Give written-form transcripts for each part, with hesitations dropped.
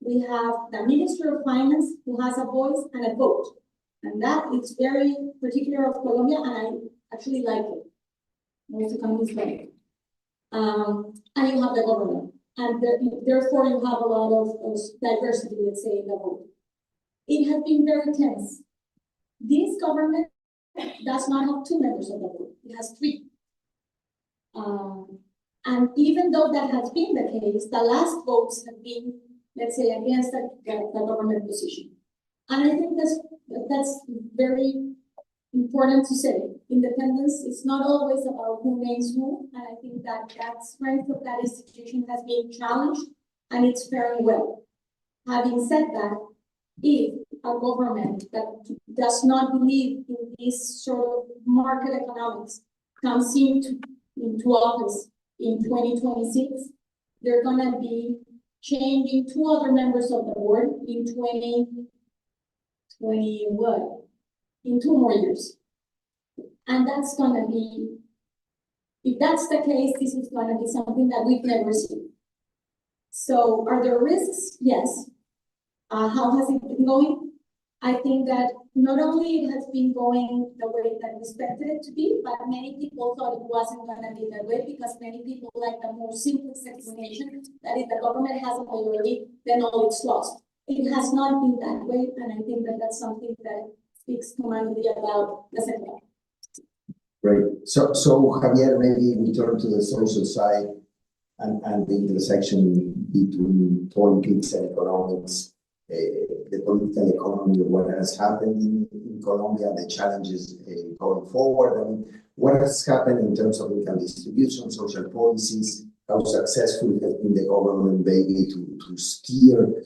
we have the Minister of Finance who has a voice and a vote. And that is very particular of Colombia, and I actually like it. Most economists like it. And you have the government. And therefore you have a lot of diversity, let's say, in the vote. It has been very tense. This government does not have 2 members of the board, it has 3. And even though that has been the case, the last votes have been, let's say, against the government position. And I think that's very important to say. Independence is not always about who names who, and I think that strength of that institution has been challenged, and it's faring well. Having said that, if a government that does not believe in this sort of market economics comes into office in 2026, they're going to be changing 2 other members of the board in 2020 what? In 2 more years. And that's going to be, if that's the case, this is going to be something that we've never seen. So are there risks? Yes. How has it been going? I think that not only it has been going the way that we expected it to be, but many people thought it wasn't going to be that way because many people like the more simplest explanation that if the government has a majority, then all it's lost. It has not been that way, and I think that that's something that speaks commandingly about the sector. Great. So Javier, maybe we turn to the social side and the intersection between politics and economics. The political economy, what has happened in Colombia, the challenges going forward, and what has happened in terms of income distribution, social policies, how successful has been the government maybe to steer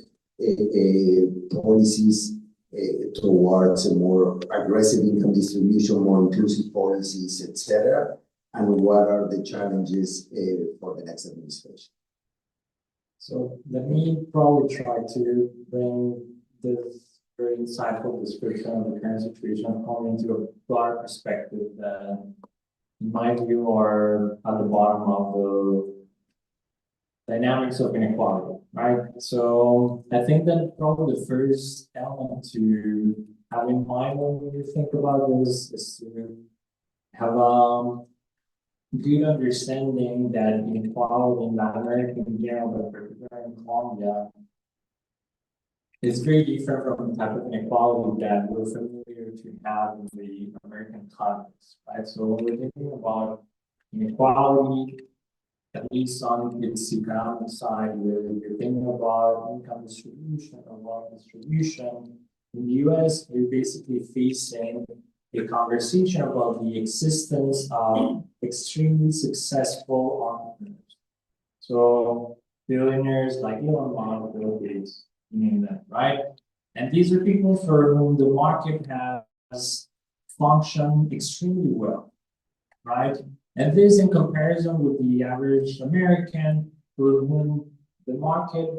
policies towards a more aggressive income distribution, more inclusive policies, etc. And what are the challenges for the next administration? So let me probably try to bring this very insightful description of the current situation of Colombia into a broader perspective that, in my view, are at the bottom of the dynamics of inequality, right? So I think that probably the first element to have in mind when you think about this is to have good understanding that inequality in Latin America in general, but particularly in Colombia, is very different from the type of inequality that we're familiar to have in the American context, right? So when we're thinking about inequality, at least on its economic side, where you're thinking about income distribution or wealth distribution, in the US, we're basically facing a conversation about the existence of extremely successful entrepreneurs. So billionaires like Elon Musk, Bill Gates, you name them, right? And these are people for whom the market has functioned extremely well, right? And this in comparison with the average American for whom the market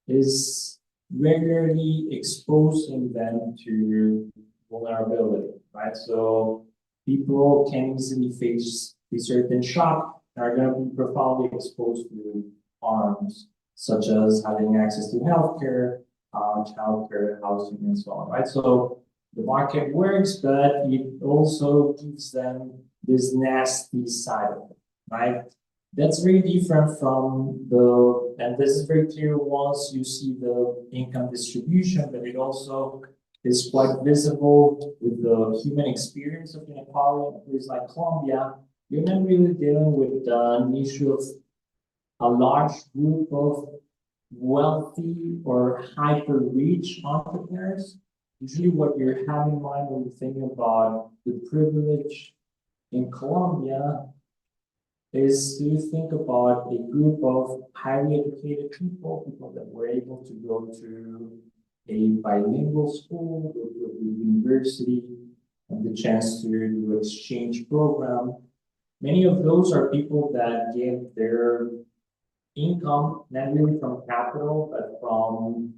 is regularly exposing them to vulnerability, right? So people can easily face a certain shock and are going to be profoundly exposed to harms, such as having access to healthcare, childcare, housing, and so on, right? So the market works, but it also gives them this nasty side of it, right? That's very different from and this is very clear once you see the income distribution, but it also is quite visible with the human experience of inequality in a place like Colombia. You're not really dealing with an issue of a large group of wealthy or hyper-rich entrepreneurs. Usually what you have in mind when you're thinking about the privilege in Colombia is to think about a group of highly educated people that were able to go to a bilingual school, go to a university, and the chance to do exchange program. Many of those are people that get their income, not really from capital, but from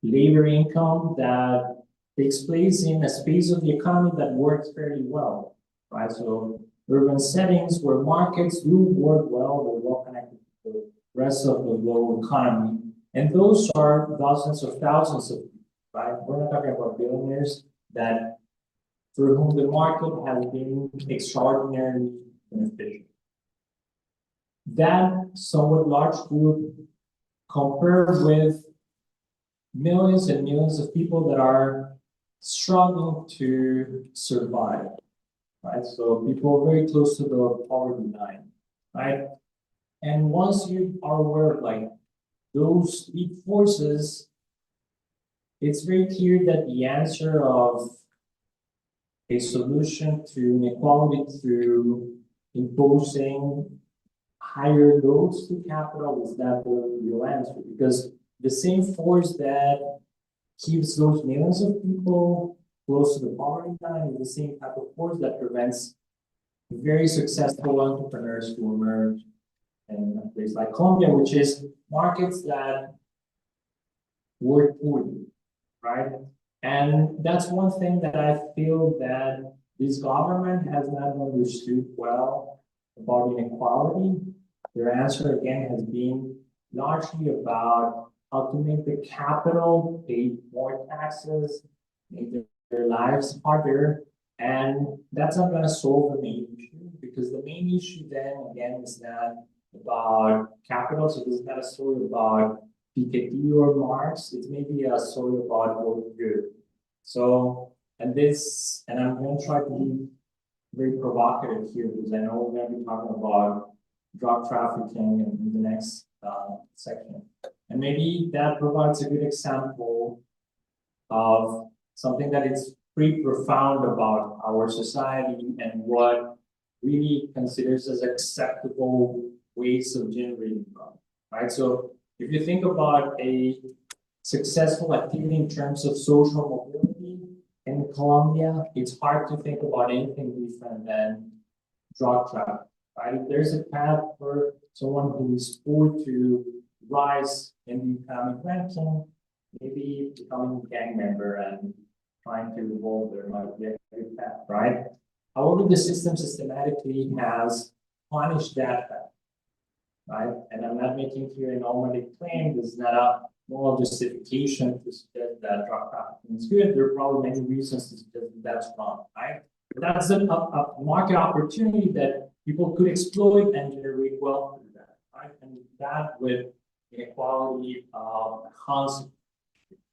labor income that takes place in a space of the economy that works fairly well, right? So urban settings where markets do work well, they're well connected to the rest of the global economy. And those are dozens of thousands of people, right? We're not talking about billionaires that for whom the market has been extraordinarily beneficial. That somewhat large group compared with millions and millions of people that are struggling to survive, right? So people very close to the poverty line, right? And once you are aware of like those deep forces, it's very clear that the answer of a solution to inequality through imposing higher loads to capital is not the real answer, because the same force that keeps those millions of people close to the poverty line is the same type of force that prevents very successful entrepreneurs to emerge in a place like Colombia, which is markets that work for you, right? And that's one thing that I feel that this government has not understood well about inequality. Their answer again has been largely about how to make the capital pay more taxes, make their lives harder, and that's not going to solve the main issue, because the main issue then again is not about capital. So this is not a story about Piketty or Marx. It's maybe a story about both good. So, and I'm going to try to be very provocative here, because I know we're going to be talking about drug trafficking in the next section. And maybe that provides a good example of something that is pretty profound about our society and what really considers as acceptable ways of generating wealth, right? So if you think about a successful activity in terms of social mobility in Colombia, it's hard to think about anything different than drug trafficking, right? If there's a path for someone who is poor to rise in the economic ranking, maybe becoming a gang member and trying to evolve their life, be a good path, right? However, the system systematically has punished that path, right? And I'm not making here a normative claim. This is not a moral justification to suggest that drug trafficking is good. There are probably many reasons to suggest that that's wrong, right? But that's a market opportunity that people could exploit and generate wealth through that, right? And that with inequality concept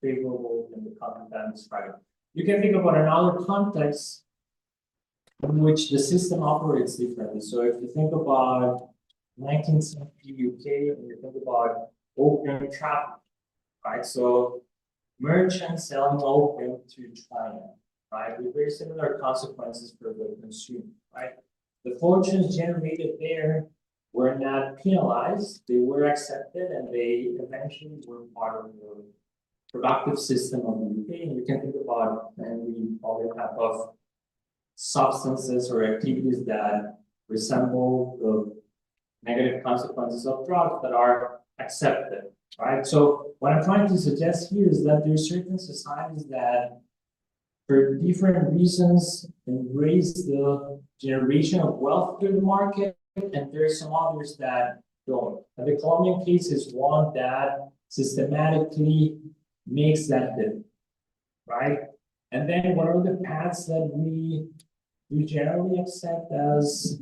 favorable in the context that I'm describing. You can think about another context in which the system operates differently. So if you think about 19th century UK, and you think about opium trafficking, right? So merchants selling opium to China, right? With very similar consequences for the consumer, right? The fortunes generated there were not penalized, they were accepted, and they eventually were part of the productive system of the UK. And you can think about many other type of substances or activities that resemble the negative consequences of drugs that are accepted, right? So what I'm trying to suggest here is that there are certain societies that, for different reasons, embrace the generation of wealth through the market, and there are some others that don't. And the Colombian case is one that systematically makes that different, right? And then what are the paths that we generally accept as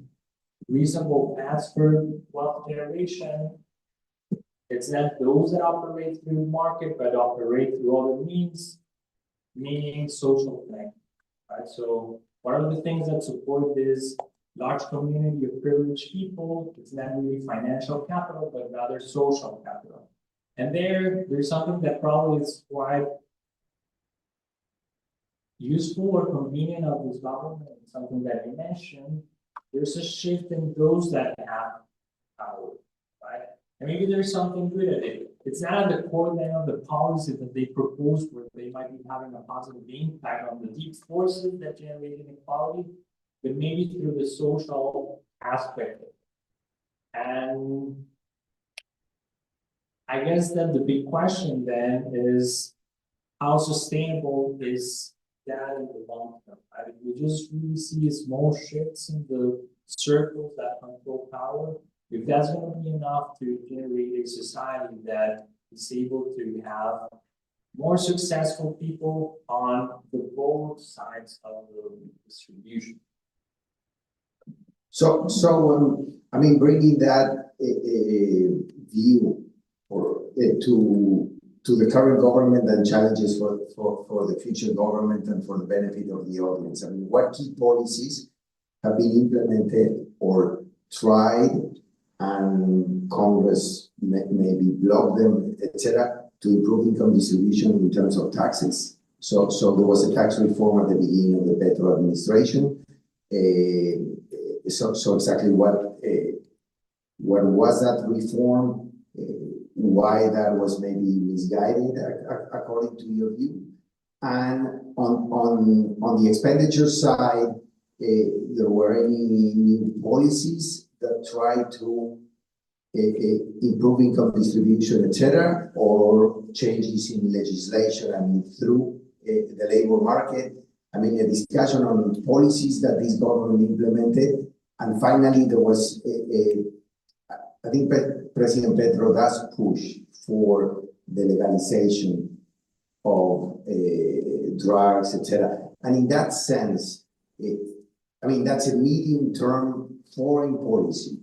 reasonable paths for wealth generation? It's not those that operate through the market, but operate through other means, meaning social connection, right? So what are the things that support this large community of privileged people? It's not really financial capital, but rather social capital. And there's something that probably is quite useful or convenient of this government, something that you mentioned. There's a shift in those that have power, right? And maybe there's something good at it. It's not at the core then of the policy that they propose, where they might be having a positive impact on the deep forces that generate inequality, but maybe through the social aspect. And I guess that the big question then is, how sustainable is that in the long term? Right? We just really see small shifts in the circles that control power. If that's going to be enough to generate a society that is able to have more successful people on the both sides of the distribution. So, I mean, bringing that view or to the current government and challenges for the future government and for the benefit of the audience. I mean, what key policies have been implemented or tried and Congress maybe blocked them, etc., to improve income distribution in terms of taxes? So there was a tax reform at the beginning of the Petro administration. So exactly what was that reform? Why that was maybe misguided according to your view? And on the expenditure side, there were any new policies that try to improve income distribution, etc., or changes in legislation and through the labor market? I mean, a discussion on policies that this government implemented. And finally, there was, I think President Petro does push for the legalization of drugs, etc. And in that sense, I mean, that's a medium-term foreign policy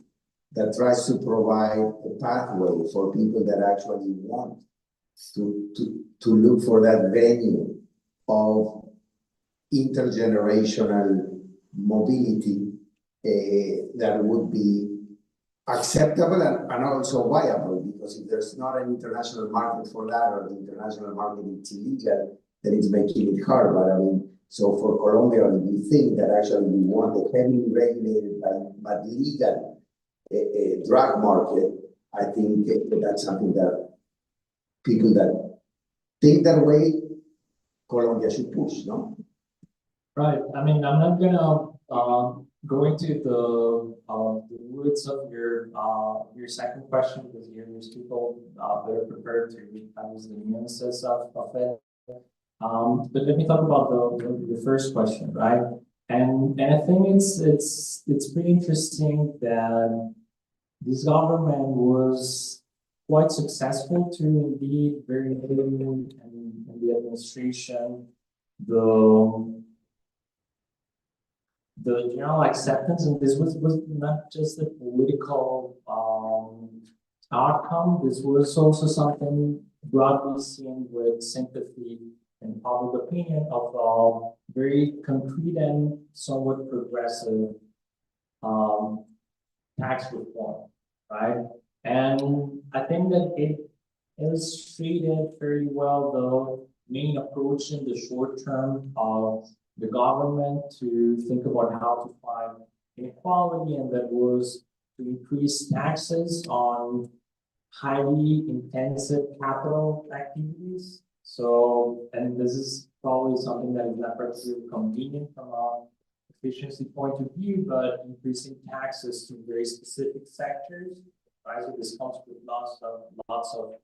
that tries to provide a pathway for people that actually want to look for that venue of intergenerational mobility that would be acceptable and also viable, because if there's not an international market for that, or the international market is illegal, then it's making it hard. But I mean, so for Colombia, if you think that actually we want a heavily regulated but legal drug market, I think that's something that people that think that way, Colombia should push, no? Right. I mean, I'm not gonna go into the roots of your second question, because there's people that are prepared to use the nuances of it. But let me talk about the first question, right? And I think it's pretty interesting that this government was quite successful to indeed very early in the administration, the general acceptance, and this was not just a political outcome. This was also something broadly seen with sympathy and public opinion of very concrete and somewhat progressive tax reform, right? And I think that it illustrated very well the main approach in the short term of the government to think about how to find inequality, and that was to increase taxes on highly intensive capital activities. So, and this is probably something that is not particularly convenient from an efficiency point of view, but increasing taxes to very specific sectors, right? So this comes with lots of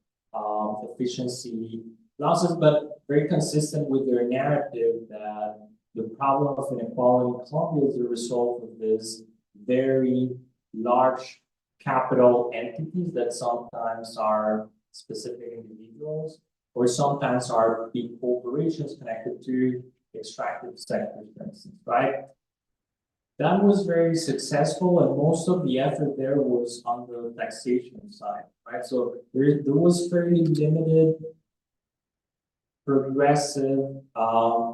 efficiency losses, but very consistent with their narrative that the problem of inequality in Colombia is a result of this very large capital entities that sometimes are specific individuals, or sometimes are big corporations connected to extractive sectors, for instance, right? That was very successful, and most of the effort there was on the taxation side, right? So there was very limited progressive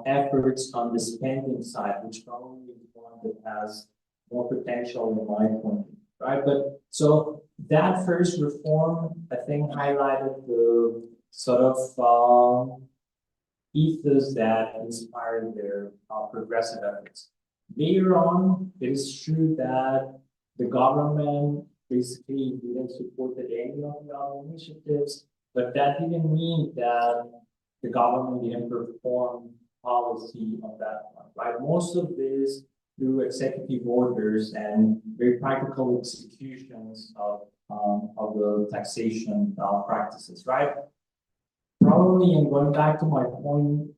efforts on the spending side, which probably is one that has more potential in my point of view, right? But so that first reform, I think, highlighted the sort of ethos that inspired their progressive efforts. Later on, it is true that the government basically didn't support any of the other initiatives, but that didn't mean that the government didn't perform policy on that one, right? Most of this through executive orders and very practical executions of the taxation practices, right? Probably, and going back to my point,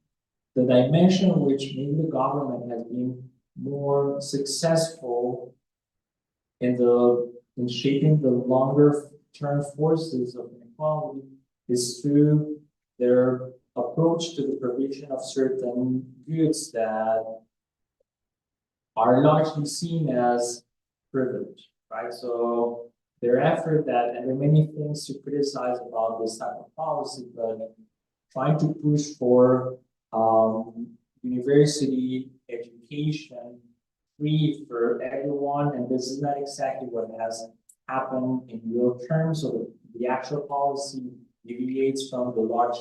the dimension in which maybe the government has been more successful in shaping the longer term forces of inequality is through their approach to the provision of certain goods that are largely seen as privilege, right? So their effort that, and there are many things to criticize about this type of policy, but trying to push for university education free for everyone, and this is not exactly what has happened in real terms. So the actual policy deviates from the large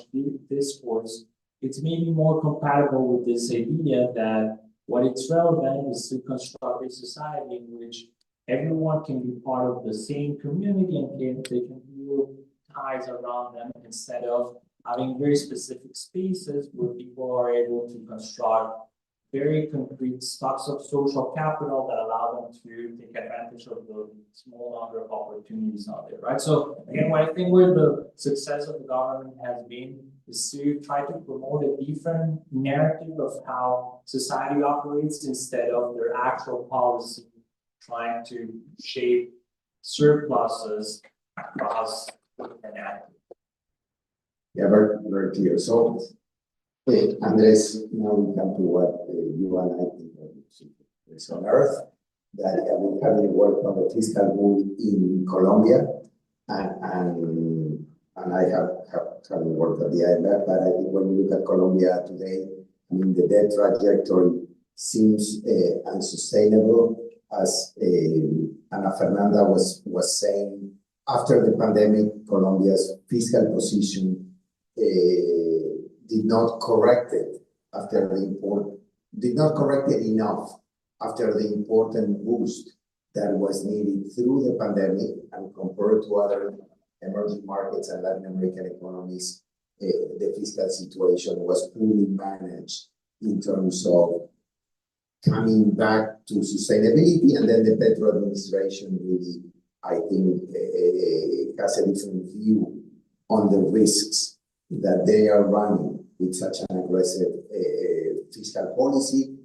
discourse. It's maybe more compatible with this idea that what it's relevant is to construct a society in which everyone can be part of the same community and they can feel ties around them instead of having very specific spaces where people are able to construct very concrete stocks of social capital that allow them to take advantage of the small number of opportunities out there, right? So again, what I think where the success of the government has been is to try to promote a different narrative of how society operates instead of their actual policy trying to shape surpluses across an act. Yeah, very clear. So, Andres, now we come to what you and I think is on earth, that we have worked on the fiscal rule in Colombia, and I haven't worked at the IMF, but I think when you look at Colombia today, I mean, the debt trajectory seems unsustainable, as Ana Fernanda was saying. After the pandemic, Colombia's fiscal position did not correct it enough after the important boost that was needed through the pandemic, and compared to other emerging markets and Latin American economies, the fiscal situation was poorly managed in terms of coming back to sustainability. And then the Petro administration really, I think, has a different view on the risks that they are running with such an aggressive fiscal policy.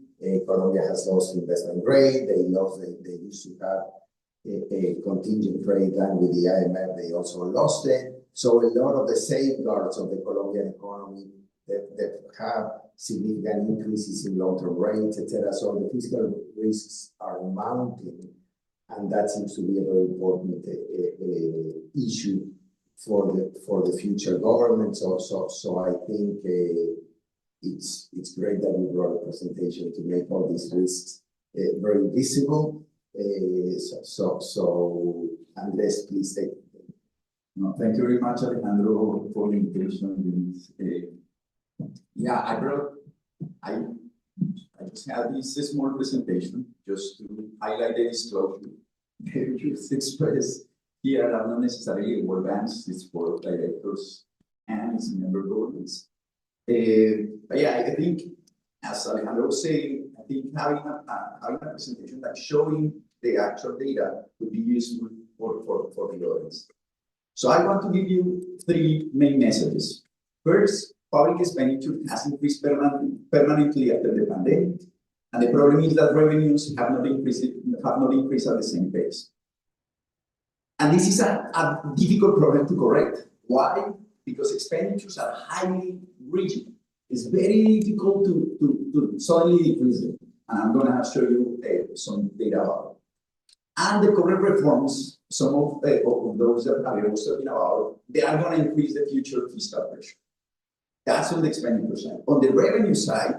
Colombia has lost investment grade. They used to have a contingent trade done with the IMF. They also lost it. So a lot of the safeguards of the Colombian economy that have significant increases in long-term rates, etc. So the fiscal risks are mounting, and that seems to be a very important issue for the future government. So I think it's great that we brought a presentation to make all these risks very visible. So Andres, please take it. No, thank you very much, Alejandro, for the invitation. I just had this small presentation just to highlight the disclosure. The views expressed here are not necessarily the World Bank's, it's for directors and its member governments. But yeah, I think, as Alejandro was saying, I think having a presentation that showing the actual data would be useful for the audience. So I want to give you three main messages. First, public expenditure has increased permanently after the pandemic, and the problem is that revenues have not increased at the same pace. And this is a difficult problem to correct. Why? Because expenditures are highly rigid. It's very difficult to suddenly decrease them. And I'm going to show you some data about it. And the current reforms, some of those that I was talking about, they are going to increase the future fiscal pressure. That's on the expenditure side. On the revenue side,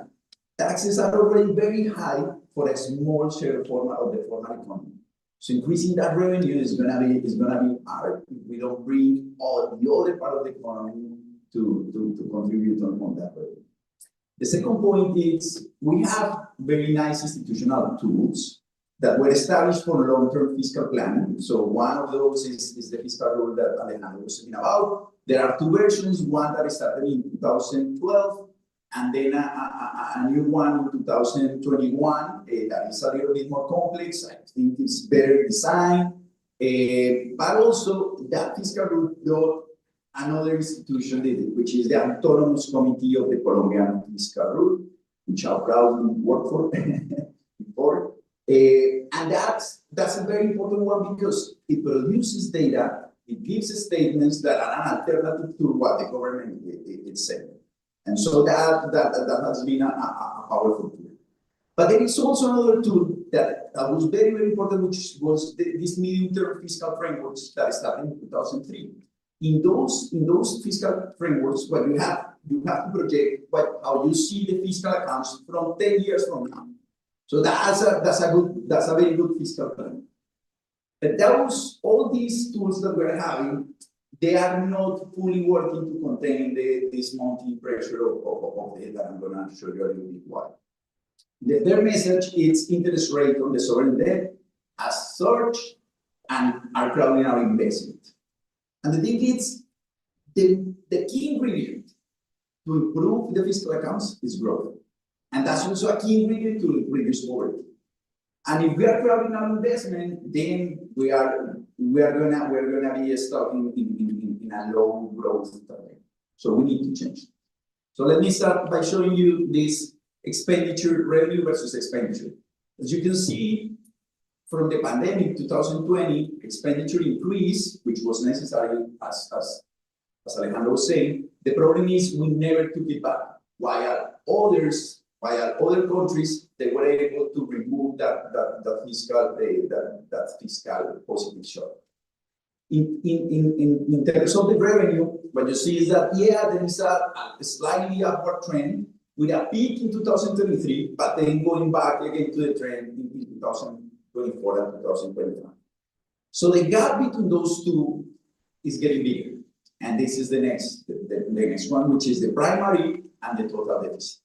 taxes are already very high for a small share of the formal economy. So increasing that revenue is gonna be hard if we don't bring all the other part of the economy to contribute on that revenue. The second point is we have very nice institutional tools that were established for long-term fiscal planning. So one of those is the fiscal rule that Alejandro was talking about. There are two versions, one that started in 2012, and then a new one in 2021 that is a little bit more complex. I think it's better designed, but also that fiscal rule brought another institution, which is the Autonomous Committee of the Colombian Fiscal Rule, which I proudly worked for before. And that's a very important one because it produces data It gives statements that are an alternative to what the government is saying. And so that has been a powerful tool. But there is also another tool that was very, very important, which was this medium-term fiscal frameworks that started in 2003. In those fiscal frameworks, what you have to project how you see the fiscal accounts from 10 years from now. So that's a very good fiscal plan. But all these tools that we're having, they are not fully working to contain this mounting pressure of the that I'm going to show you a little bit why. The third message is interest rate on the sovereign debt has surged and are crowding out investment. And the thing is, the key ingredient to improve the fiscal accounts is growth. And that's also a key ingredient to reduce poverty. And if we are crowding out investment, then we're gonna be stuck in a low growth target. So we need to change. So let me start by showing you this expenditure, revenue versus expenditure. As you can see, from the pandemic 2020, expenditure increase, which was necessary as Alejandro was saying. The problem is we never took it back. While other countries, they were able to remove that fiscal positive shock. In terms of the revenue, what you see is that there is a slightly upward trend with a peak in 2023, but then going back again to the trend in 2024 and 2025. So the gap between those two is getting bigger. And this is the next one, which is the primary and the total deficit.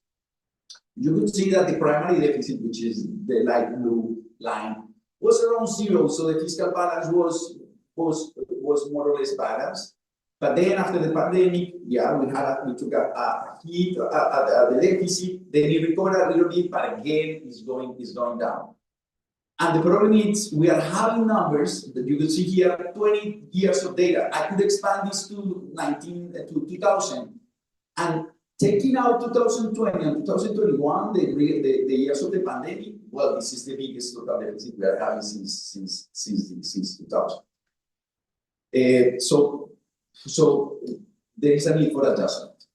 You could see that the primary deficit, which is the light blue line, was around zero. So the fiscal balance was more or less balanced. But then after the pandemic, we took a hit at the deficit. Then it recovered a little bit, but again, it's going down. And the problem is we are having numbers that you can see here, 20 years of data. I could expand this to 2000, and taking out 2020 and 2021, the years of the pandemic. Well, this is the biggest total deficit we are having since 2000. So there is a need for adjustment.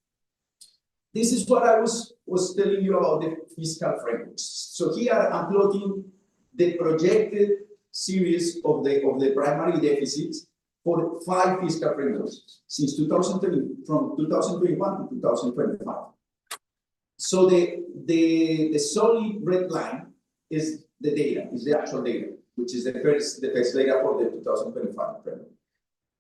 This is what I was telling you about the fiscal frameworks. So here I'm plotting the projected series of the primary deficits for 5 fiscal frameworks since 2020, from 2021 to 2025. So the solid red line is the data, is the actual data, which is the first data for the 2025 framework.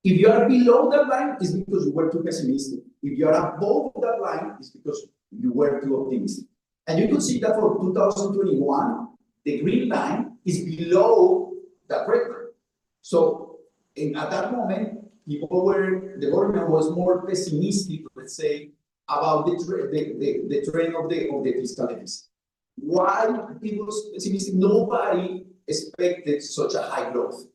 If you are below that line, it's because you were too pessimistic. If you are above that line, it's because you were too optimistic. And you could see that for 2021, the green line is below that red line. So at that moment, the government was more pessimistic, let's say, about the trend of the fiscal deficit. Why it was pessimistic? Nobody expected such a high growth.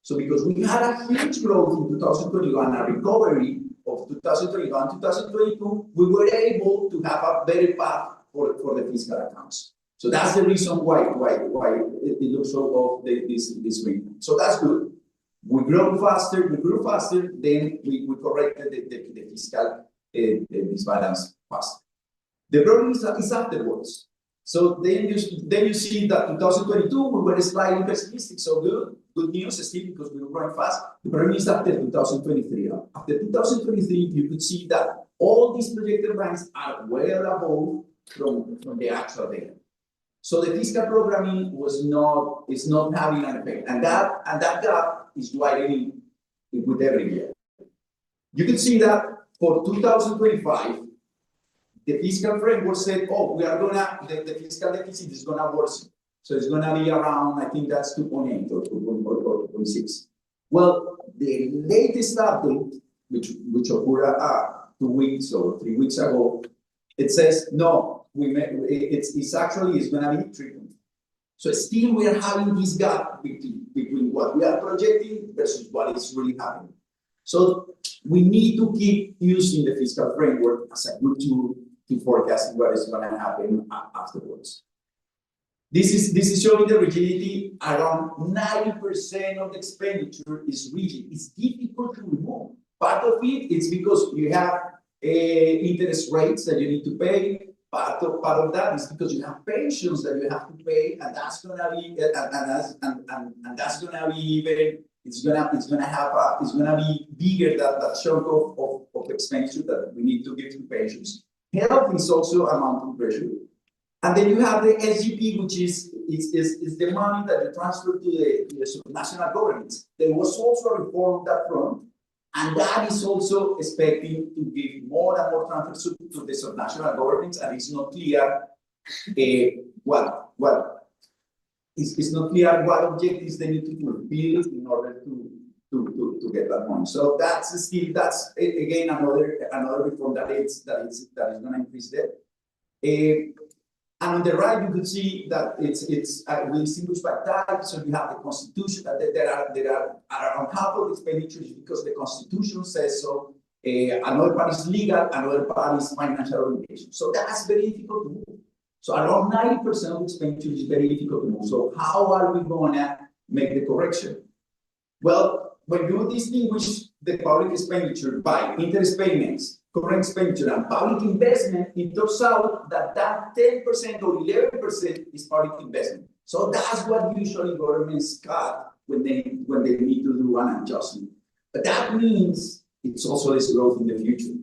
So because we had a huge growth in 2021, a recovery of 2021, 2022, we were able to have a better path for the fiscal accounts. So that's the reason why it looks so off this week. So that's good. We grew faster, then we corrected the fiscal disbalance faster. The problem is afterwards. So then you see that 2022 we were slightly pessimistic. So good news still because we were growing fast. The problem is after 2023. After 2023, you could see that all these projected ranks are well above from the actual data. So the fiscal programming is not having an effect, and that gap is widening with every year. You can see that for 2025. The fiscal framework said, the fiscal deficit is gonna worsen. So it's gonna be around, I think that's 2.8 or 2.6. Well, the latest update, which occurred 2 weeks or 3 weeks ago, it says, no, it's actually gonna be 3. So still we are having this gap between what we are projecting versus what is really happening. So we need to keep using the fiscal framework as a good tool to forecast what is going to happen afterwards. This is showing the rigidity. Around 90% of the expenditure is rigid. It's difficult to remove. Part of it is because you have interest rates that you need to pay. Part of that is because you have pensions that you have to pay, and that's gonna be and that's gonna be even it's gonna be bigger that chunk of expenditure that we need to give to pensions. Health is also a mounting pressure. And then you have the SGP, which is the money that you transfer to the national governments. There was also a reform on that front, and that is also expecting to give more and more transfers to the subnational governments, and it's not clear it's not clear what objectives they need to fulfill in order to get that money. So that's again another reform that is going to increase that. And on the right, you could see that it's we distinguish by type. So you have the Constitution. There are around half of the expenditures because the Constitution says so. Another part is legal, another part is financial obligation. So that's very difficult to move. So around 90% of expenditure is very difficult to move. So how are we going to make the correction? Well, when you distinguish the public expenditure by interest payments, current expenditure, and public investment, it turns out that 10% or 11% is public investment. So that's what usually governments cut when they need to do an adjustment. But that means it's also less growth in the future.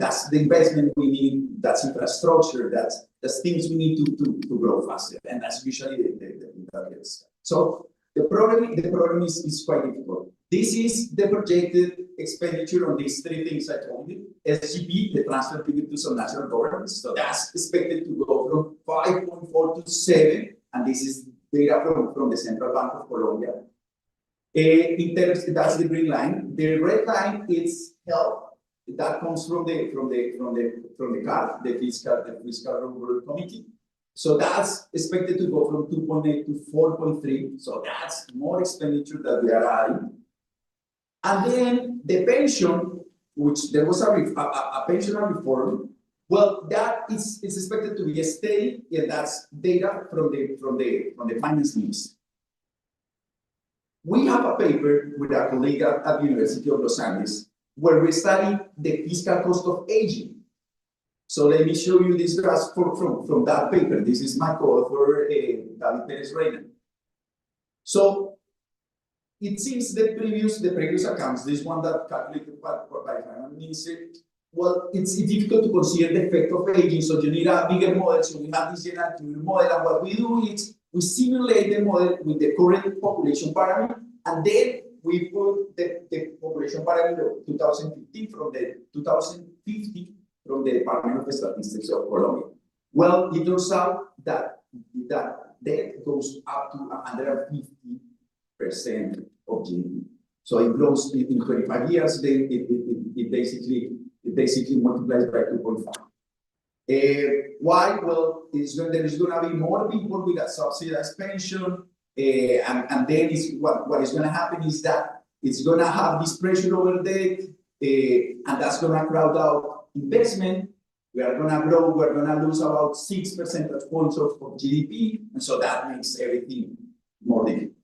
That's the investment we need. That's infrastructure. That's things we need to grow faster, and that's usually the targets. So the problem is quite difficult. This is the projected expenditure on these three things I told you. SGP, the transfer figure to some national governments. So that's expected to go from 5.4 to 7, and this is data from the Central Bank of Colombia. That's the green line. The red line is health. That comes from the CAR, the Fiscal Reward Committee. So that's expected to go from 2.8 to 4.3. So that's more expenditure that we are adding. And then the pension, which there was a pensioner reform. Well, that is expected to be steady, and that's data from the finance ministry. We have a paper with a colleague at the University of Los Angeles where we study the fiscal cost of aging. So let me show you this graph from that paper. This is my co-author, David Perez Reina. So it seems the previous accounts, this one that calculated by finance ministry, well, it's difficult to consider the effect of aging, so you need a bigger model. So we have this general model, and what we do is we simulate the model with the current population parameter, and then we put the population parameter of 2015 from the 2050 from the Department of Statistics of Colombia. Well, it turns out that debt goes up to 150% of GDP. So it grows in 25 years. Then it basically multiplies by 2.5. Why? Well, there is going to be more people with a subsidized pension. And then what is going to happen is that it's going to have this pressure over debt, and that's going to crowd out investment. We are going to grow, we're going to lose about 6 percentage points of GDP, and so that makes everything more difficult.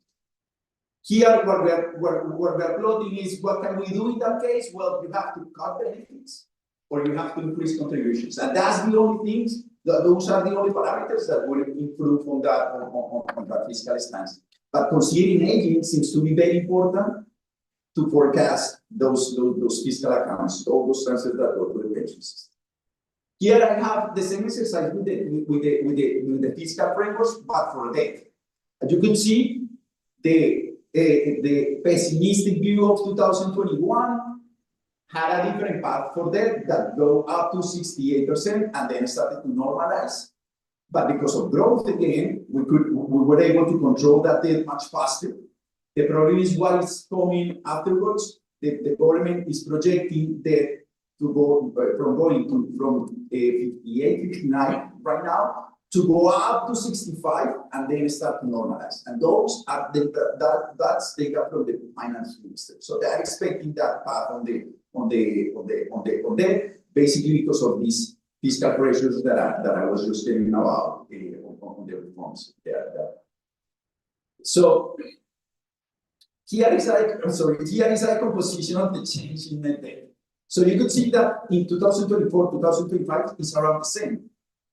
Here, what we're plotting is what can we do in that case? Well, you have to cut benefits, or you have to increase contributions, and that's the only things. Those are the only parameters that will improve on that fiscal stance. But considering aging seems to be very important to forecast those fiscal accounts, all those transfers that go to the pension system. Here I have the same exercise with the fiscal frameworks, but for debt. As you can see, the pessimistic view of 2021 had a different path for debt that go up to 68% and then started to normalize. But because of growth again, we were able to control that debt much faster. The problem is what is coming afterwards. The government is projecting debt to go from 58, 59 right now to go up to 65 and then start to normalize. And those are that's data from the finance minister. So they are expecting that path on debt, basically because of these fiscal pressures that I was just telling about on the reforms there. So here is a composition of the change in net debt. So you could see that in 2024, 2025 is around the same.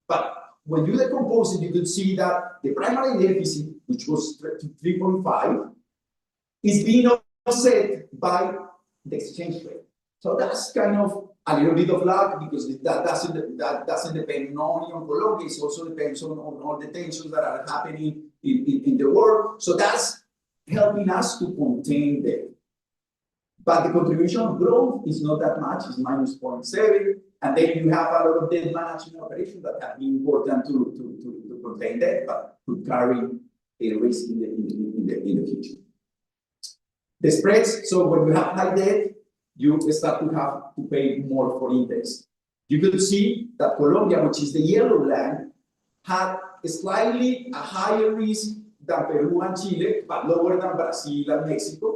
But when you decompose it, you could see that the primary deficit, which was 3.5, is being offset by the exchange rate. So that's kind of a little bit of luck, because that doesn't depend only on Colombia, it also depends on all the tensions that are happening in the world. So that's helping us to contain debt. But the contribution of growth is not that much, it's minus 0.7, and then you have a lot of debt management operations that have been important to contain debt, but to carry a risk in the future. The spreads, so when you have high debt, you start to have to pay more for interest. You could see that Colombia, which is the yellow line, had slightly a higher risk than Peru and Chile, but lower than Brazil and Mexico.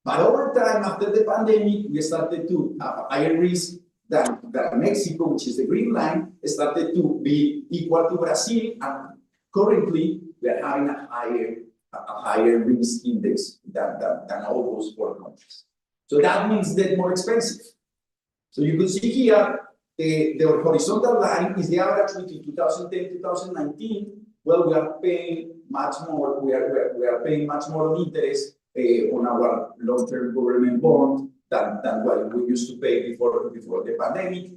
But over time, after the pandemic, we started to have a higher risk than Mexico, which is the green line, started to be equal to Brazil, and currently we are having a higher risk index than all those four countries. So that means that more expensive. So you can see here, the horizontal line is the average between 2010 2019. Well, we are paying much more. We are paying much more on interest on our long-term government bond than what we used to pay before the pandemic.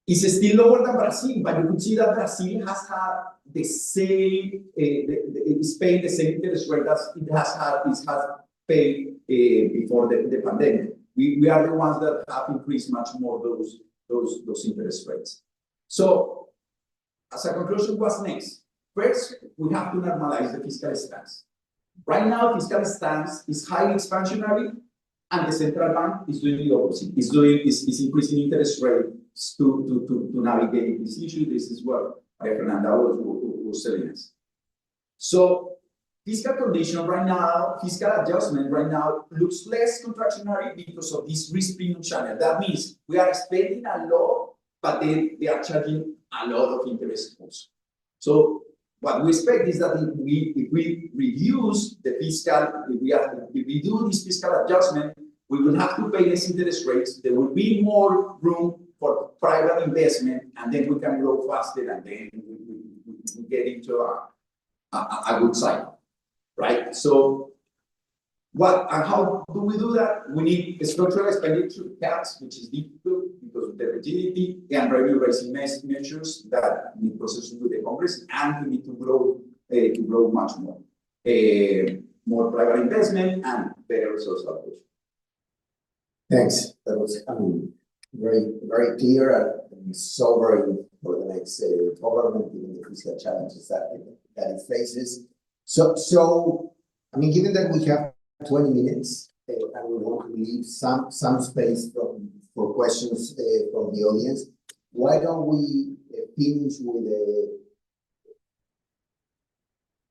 It's still lower than Brazil, but you can see that Brazil has had the same, it's paying the same interest rate as it has paid before the pandemic. We are the ones that have increased much more those interest rates. So, as a conclusion, what's next? First, we have to normalize the fiscal stance. Right now, fiscal stance is highly expansionary, and the central bank is doing the opposite. It's increasing interest rates to navigate this issue. This is what Maria Fernanda was telling us. So, fiscal condition right now, fiscal adjustment right now looks less contractionary because of this risk premium channel. That means we are spending a lot, but they are charging a lot of interest also. So what we expect is that if we reduce the fiscal, if we do this fiscal adjustment, we will have to pay less interest rates. There will be more room for private investment, and then we can grow faster, and then we get into a good cycle. Right? So, how do we do that? We need structural expenditure caps, which is difficult because of the rigidity, and revenue raising measures that need processed with the Congress, and we need to grow much more. More private investment and better social allocation. Thanks. That was very, very clear and sobering for the next government, given the fiscal challenges that it faces. So, I mean, given that we have 20 minutes and we want to leave some space for questions from the audience, why don't we finish with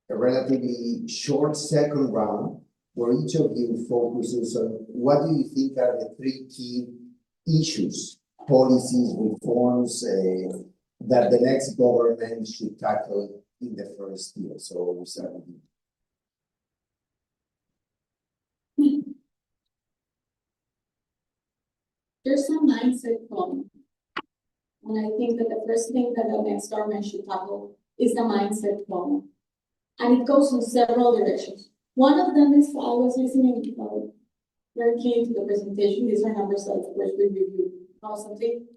a relatively short second round where each of you focuses on what do you think are the three key issues, policies, reforms that the next government should tackle in the first year. So we start with you. There's a mindset problem. And I think that the first thing that the next government should tackle is the mindset problem. And it goes in several directions. One of them is, I was listening very keen to the presentation. These are numbers that, of course, we review constantly.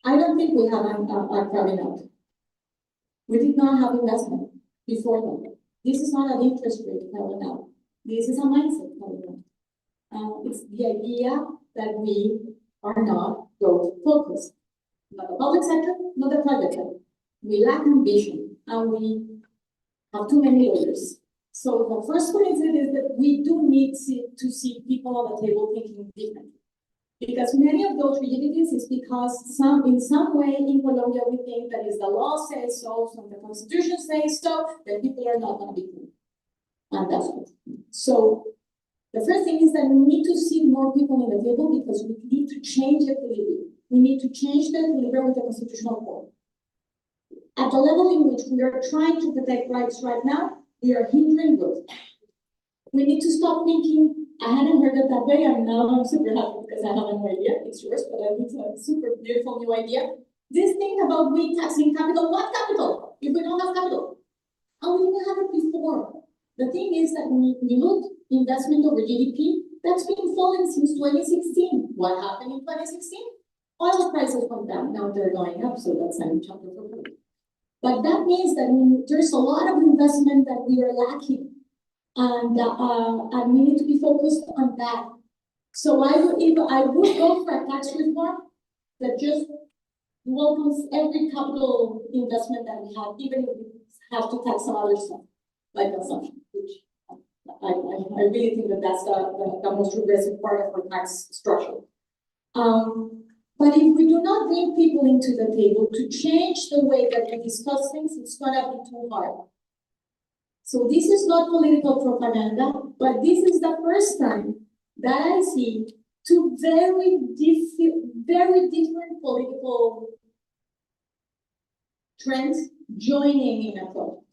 I don't think we have a crowding out. We did not have investment before that. This is not an interest rate crowding out. This is a mindset crowding out. It's the idea that we are not growth focused. Not the public sector, not the private sector. We lack ambition, and we have too many lawyers. So the first point is that we do need to see people on the table thinking differently. Because many of those rigidities is because in some way in Colombia we think that if the law says so, the constitution says so, then people are not going to be good. And that's it. So the first thing is that we need to see more people on the table because we need to change the equilibrium. We need to change the equilibrium with the constitutional court. at the level in which we are trying to protect rights right now, we are hindering growth. We need to stop thinking, I hadn't heard it that way, and now I'm super happy because I have an idea. It's yours, but I think it's a super beautiful new idea. This thing about we taxing capital, what capital? If we don't have capital. And we didn't have it before. The thing is that when we look investment over GDP, that's been falling since 2016. What happened in 2016? Oil prices went down, now they're going up, so that's a new chapter for me. But that means that there's a lot of investment that we are lacking. And we need to be focused on that. So I would go for a tax reform that just welcomes every capital investment that we have, even if we have to tax some other stuff, like consumption, which I really think that that's the most progressive part of our tax structure. But if we do not bring people into the table to change the way that we discuss things, it's gonna be too hard. So this is not political propaganda, but this is the first time that I see two very different political trends joining in a project.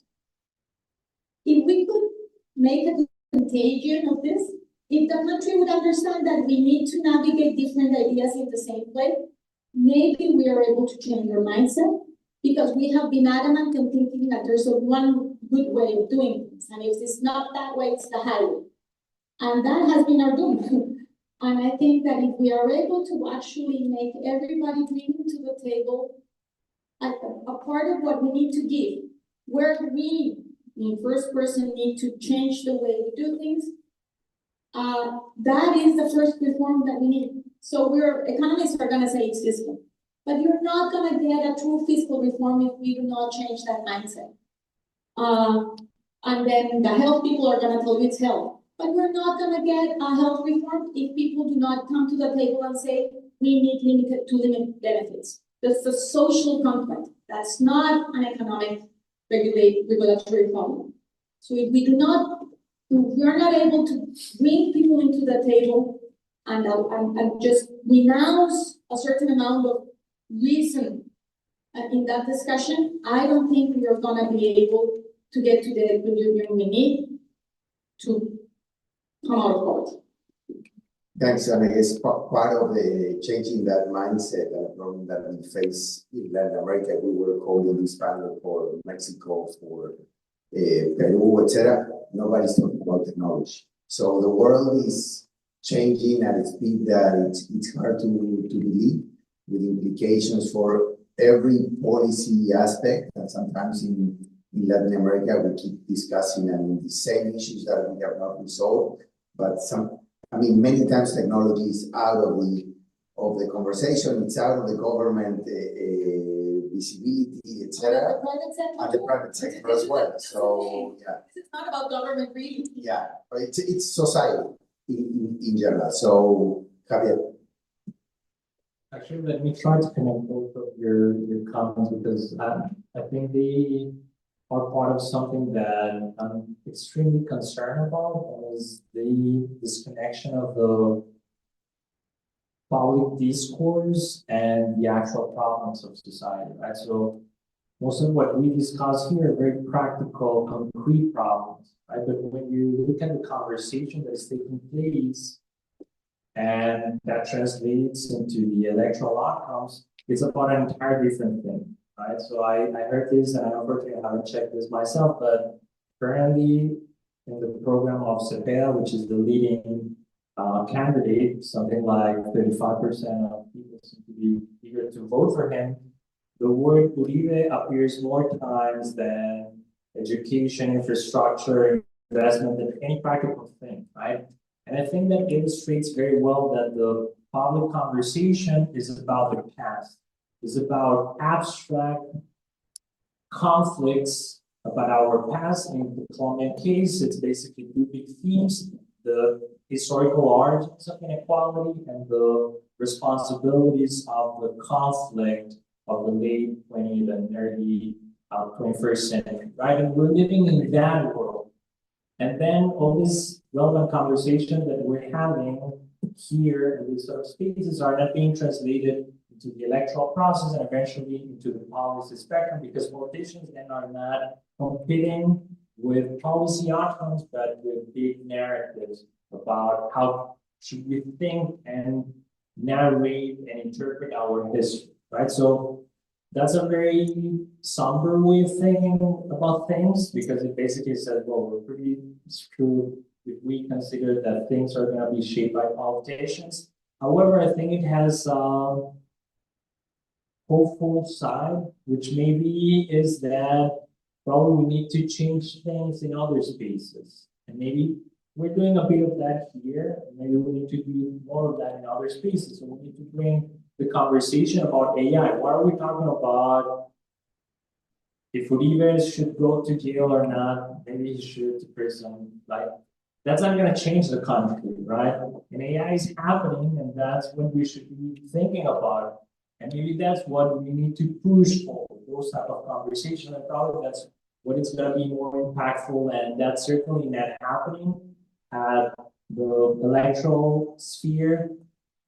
If we could make a contagion of this, if the country would understand that we need to navigate different ideas in the same way, maybe we are able to change our mindset, because we have been adamant in thinking that there's one good way of doing things, and if it's not that way, it's the highway. And that has been our doom. And I think that if we are able to actually make everybody bring to the table a part of what we need to give, where we, in first person, need to change the way we do things, that is the first reform that we need. So economists are gonna say it's fiscal, but you're not gonna get a true fiscal reform if we do not change that mindset. And then the health people are gonna tell you it's health. But we're not gonna get a health reform if people do not come to the table and say, we need limited benefits. That's the social contract. That's not an economic regulatory problem. So if we are not able to bring people into the table and just renounce a certain amount of reason in that discussion, I don't think we are gonna be able to get to the equilibrium we need to come out of court. Thanks, and I guess part of the changing that mindset and the problem that we face in Latin America, we were holding this panel for Mexico, for Peru, etc. Nobody's talking about technology. So the world is changing at a speed that it's hard to believe, with implications for every policy aspect. And sometimes in Latin America, we keep discussing the same issues that we have not resolved. But many times technology is out of the conversation. It's out of the government visibility, etc. And the private sector as well. So yeah, it's not about government really. Yeah, but it's society in general. So Javier. Actually, let me try to connect both of your comments, because I think they are part of something that I'm extremely concerned about, and is the disconnection of the public discourse and the actual problems of society, right? So most of what we discuss here are very practical, concrete problems, right? But when you look at the conversation that is taking place, and that translates into the electoral outcomes, it's about an entirely different thing, right? So I heard this, and unfortunately I haven't checked this myself, but currently in the program of Cepeda, which is the leading candidate, something like 35% of people seem to be eager to vote for him. The word Uribe appears more times than education, infrastructure, investment, than any practical thing, right? And I think that illustrates very well that the public conversation is about the past, is about abstract conflicts about our past. In the Colombian case, it's basically two big themes: the historical origins of inequality and the responsibilities of the conflict of the late 20th and early 21st century, right? And we're living in that world. And then all this relevant conversation that we're having here in these sort of spaces are not being translated into the electoral process and eventually into the policy spectrum, because politicians then are not competing with policy outcomes, but with big narratives about how should we think and narrate and interpret our history, right? So that's a very somber way of thinking about things, because it basically says, well, we're pretty screwed if we consider that things are going to be shaped by politicians. However, I think it has a hopeful side, which maybe is that probably we need to change things in other spaces. And maybe we're doing a bit of that here. Maybe we need to do more of that in other spaces. So we need to bring the conversation about AI. What are we talking about? If Uribe should go to jail or not, maybe he should to prison. Like, that's not going to change the country, right? And AI is happening, and that's what we should be thinking about. And maybe that's what we need to push for, those type of conversations. And probably that's what is going to be more impactful. And that's certainly not happening at the electoral sphere,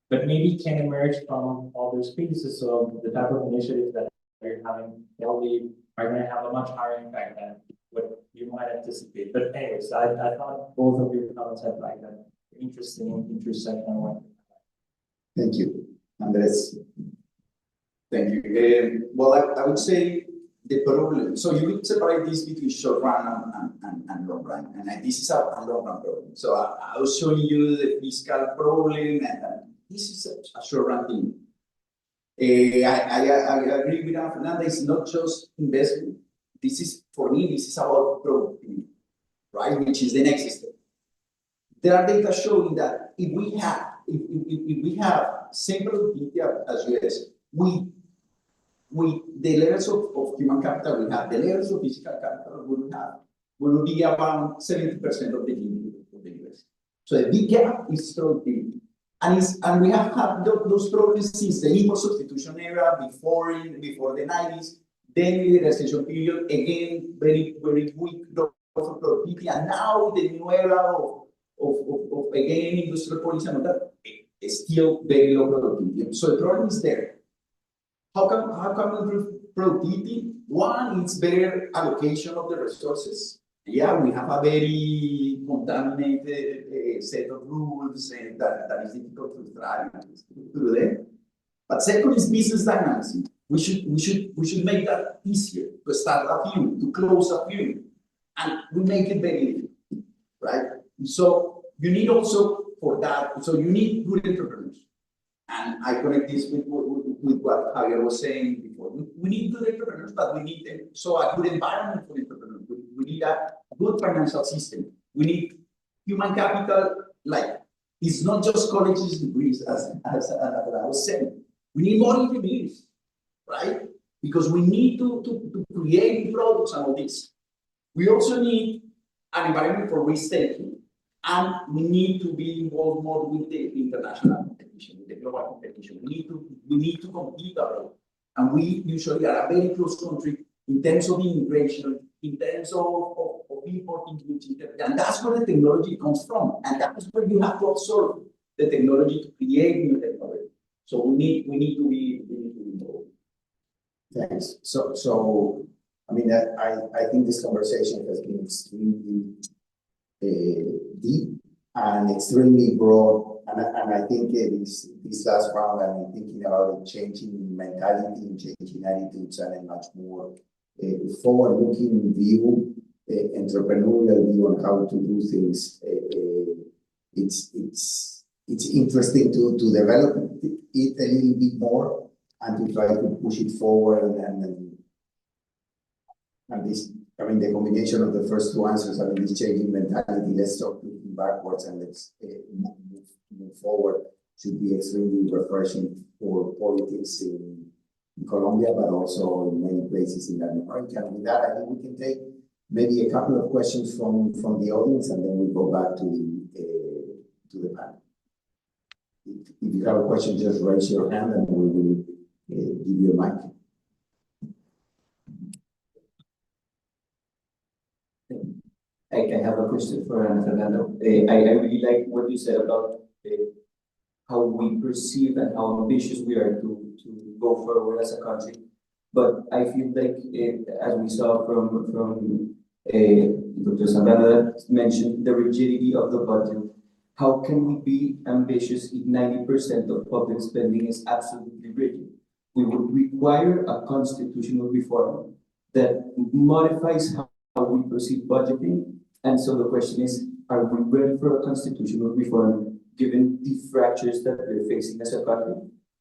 but maybe can emerge from other spaces. So the type of initiatives that we're having probably are going to have a much higher impact than what you might anticipate. But anyways, I thought both of your comments had like an interesting intersection. Thank you, Andres. Thank you. Well, I would say the problem, so you would separate this between short run and long run, and this is a long run problem. So I was showing you the fiscal problem, and this is a short run thing. I agree with Ana Fernanda, it's not just investment. This is, for me, this is about productivity, right? Which is the next step. There are data showing that if we have same productivity as US, the levels of human capital we have, the levels of physical capital we will be around 70% of the GDP of the US. So the big gap is productivity. And we have had those problems since the import substitution era, before the 90s, then in the recession period, again, very weak growth of productivity, and now the new era of again industrial policy and all that is still very low productivity. So the problem is there. How can we improve productivity? One, it's better allocation of the resources. Yeah, we have a very contaminated set of rules that is difficult to thrive through them. But second is business dynamism. We should make that easier to start a few, to close a few, and we make it very difficult, right? So you need also for that. So you need good entrepreneurs, and I connect this with what Javier was saying before. We need good entrepreneurs, but we need a good environment for entrepreneurs. We need a good financial system. We need human capital. Like, it's not just colleges degrees, as I was saying. We need more engineers, right? Because we need to create products and all this. We also need an environment for risk-taking, and we need to be involved more with the international competition, with the global competition. We need to compete abroad, and we usually are a very close country in terms of immigration, in terms of importing goods, and that's where the technology comes from, and that's where you have to absorb the technology to create new technology. So we need to be involved. Thanks. So I mean, I think this conversation has been extremely deep and extremely broad, and I think this last round, I'm thinking about it, changing mentality and changing attitudes, and a much more forward-looking view, entrepreneurial view on how to do things. It's interesting to develop it a little bit more and to try to push it forward, and this, I mean, the combination of the first two answers, I mean, this changing mentality, let's stop looking backwards and let's move forward, should be extremely refreshing for politics in Colombia, but also in many places in Latin America. And with that, I think we can take maybe a couple of questions from the audience, and then we go back to the panel. If you have a question, just raise your hand and we will give you a mic. I have a question for Ana Fernanda. I really like what you said about how we perceive and how ambitious we are to go forward as a country. But I feel like, as we saw from Dr. Zambrana mentioned, the rigidity of the budget. How can we be ambitious if 90% of public spending is absolutely rigid? We would require a constitutional reform that modifies how we perceive budgeting. And so the question is, are we ready for a constitutional reform given the fractures that we're facing as a country?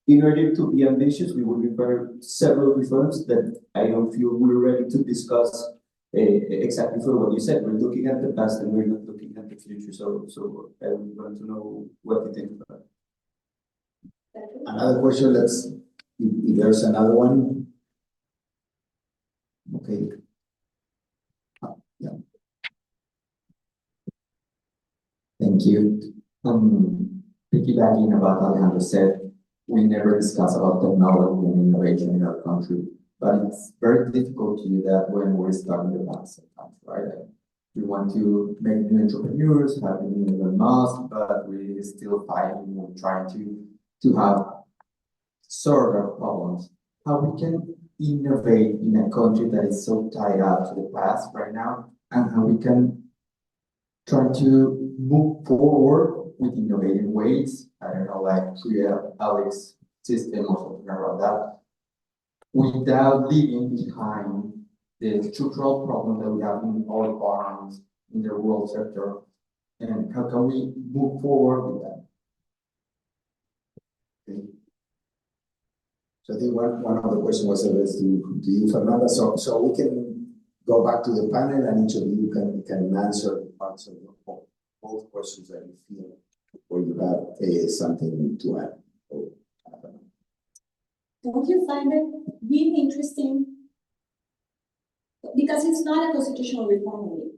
In order to be ambitious, we would require several reforms that I don't feel we're ready to discuss exactly for what you said. We're looking at the past and we're not looking at the future. So I would want to know what you think about it. Another question, if there's another one. Okay. Yeah. Thank you. Piggybacking about what Alejandro said, we never discuss about technology and innovation in our country, but it's very difficult to do that when we're stuck in the past sometimes, right? Like, we want to make new entrepreneurs, have new Elon Musk, but we're still fighting and trying to have sort of problems. How we can innovate in a country that is so tied up to the past right now, and how we can try to move forward with innovative ways, I don't know, like create Alex system or something around that, without leaving behind the structural problem that we have in all economies, in the rural sector, and how can we move forward with that? Okay. So I think one of the questions was addressed to you, Fernanda. So we can go back to the panel and each of you can answer parts of both questions that you feel or you have something to add. Don't you find it really interesting? Because it's not a constitutional reform.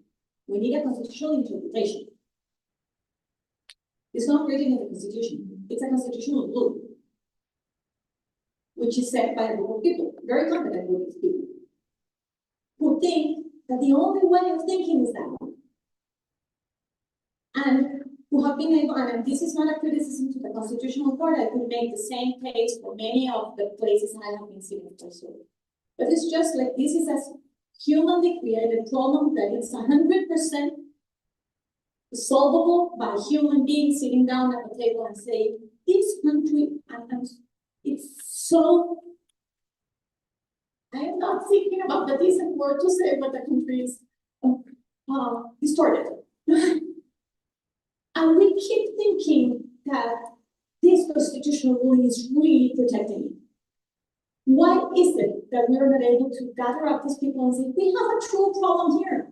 We need a constitutional interpretation. It's not written in the Constitution. It's a constitutional rule, which is set by a group of people, very competent group of people, who think that the only way of thinking is that one. And who have been able, and this is not a criticism to the Constitutional Court, I could make the same case for many of the places I have been sitting for so. But it's just like, this is a humanly created problem that it's 100% solvable by human beings sitting down at the table and saying, this country, and it's so, I am not thinking about the decent word to say, but the country is distorted. And we keep thinking that this constitutional ruling is really protecting it. Why is it that we are not able to gather up these people and say, we have a true problem here?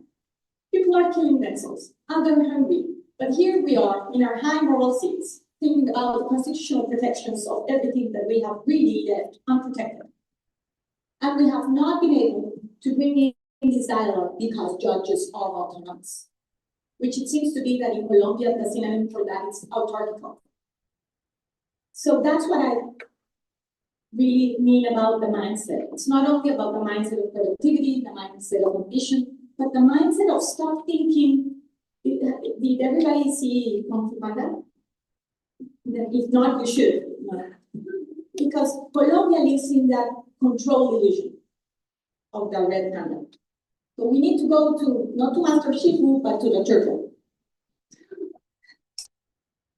People are killing themselves, and they're hungry. But here we are in our high moral seats, thinking about the constitutional protections of everything that we have really left unprotected. And we have not been able to bring in this dialogue because judges are autonomous, which it seems to be that in Colombia, the synonym for that is autarkical. So that's what I really mean about the mindset. It's not only about the mindset of productivity, the mindset of ambition, but the mindset of stop thinking. Did everybody see Kung Fu Panda? If not, you should. Because Colombia lives in that control illusion of the red panda. So we need to go to, not to Master Shifu, but to the turtle.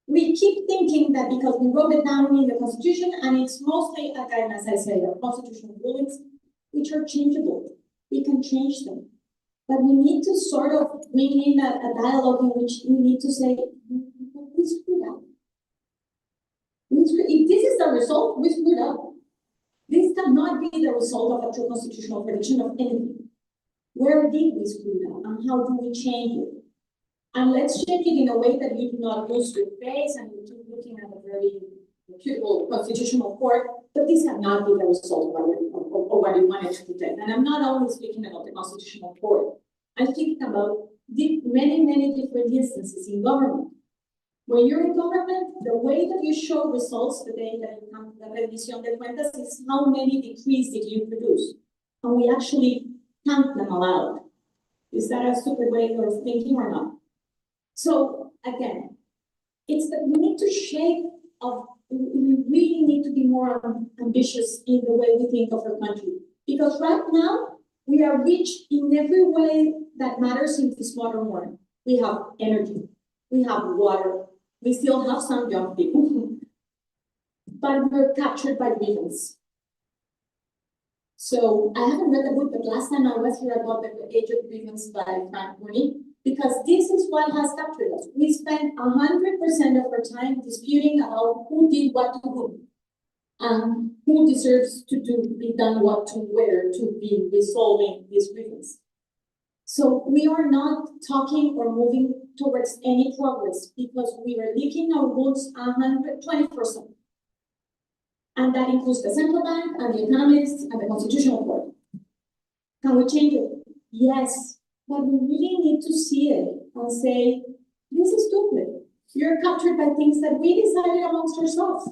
We keep thinking that because we wrote it down in the Constitution, and it's mostly, again, as I say, constitutional rulings, which are changeable. We can change them. But we need to sort of bring in a dialogue in which we need to say, we screwed up. If this is the result, we screwed up. This cannot be the result of a true constitutional prediction of anything. Where did we screw up, and how do we change it? And let's change it in a way that you do not lose your face and you keep looking at a very reputable constitutional court, but this cannot be the result of what you wanted to protect. And I'm not only speaking about the constitutional court. I'm speaking about many different instances in government. When you're in government, the way that you show results, the day that you come to the rendición de cuentas, is how many decrees did you produce. And we actually count them aloud. Is that a stupid way of thinking or not? So again, it's that we need to shape we really need to be more ambitious in the way we think of our country. Because right now, we are rich in every way that matters in this modern world. We have energy, we have water, we still have some young people, but we're captured by grievance. So I haven't read the book, but last time I was here about the Age of Grievance by Frank Mooney, because this is what has captured us. We spend 100% of our time disputing about who did what to whom, and who deserves to be done what to where to be resolving this grievance. So we are not talking or moving towards any progress because we are leaking our wounds 120%. And that includes the central bank and the economists and the constitutional court. Can we change it? Yes, but we really need to see it and say, this is stupid. You're captured by things that we decided amongst ourselves.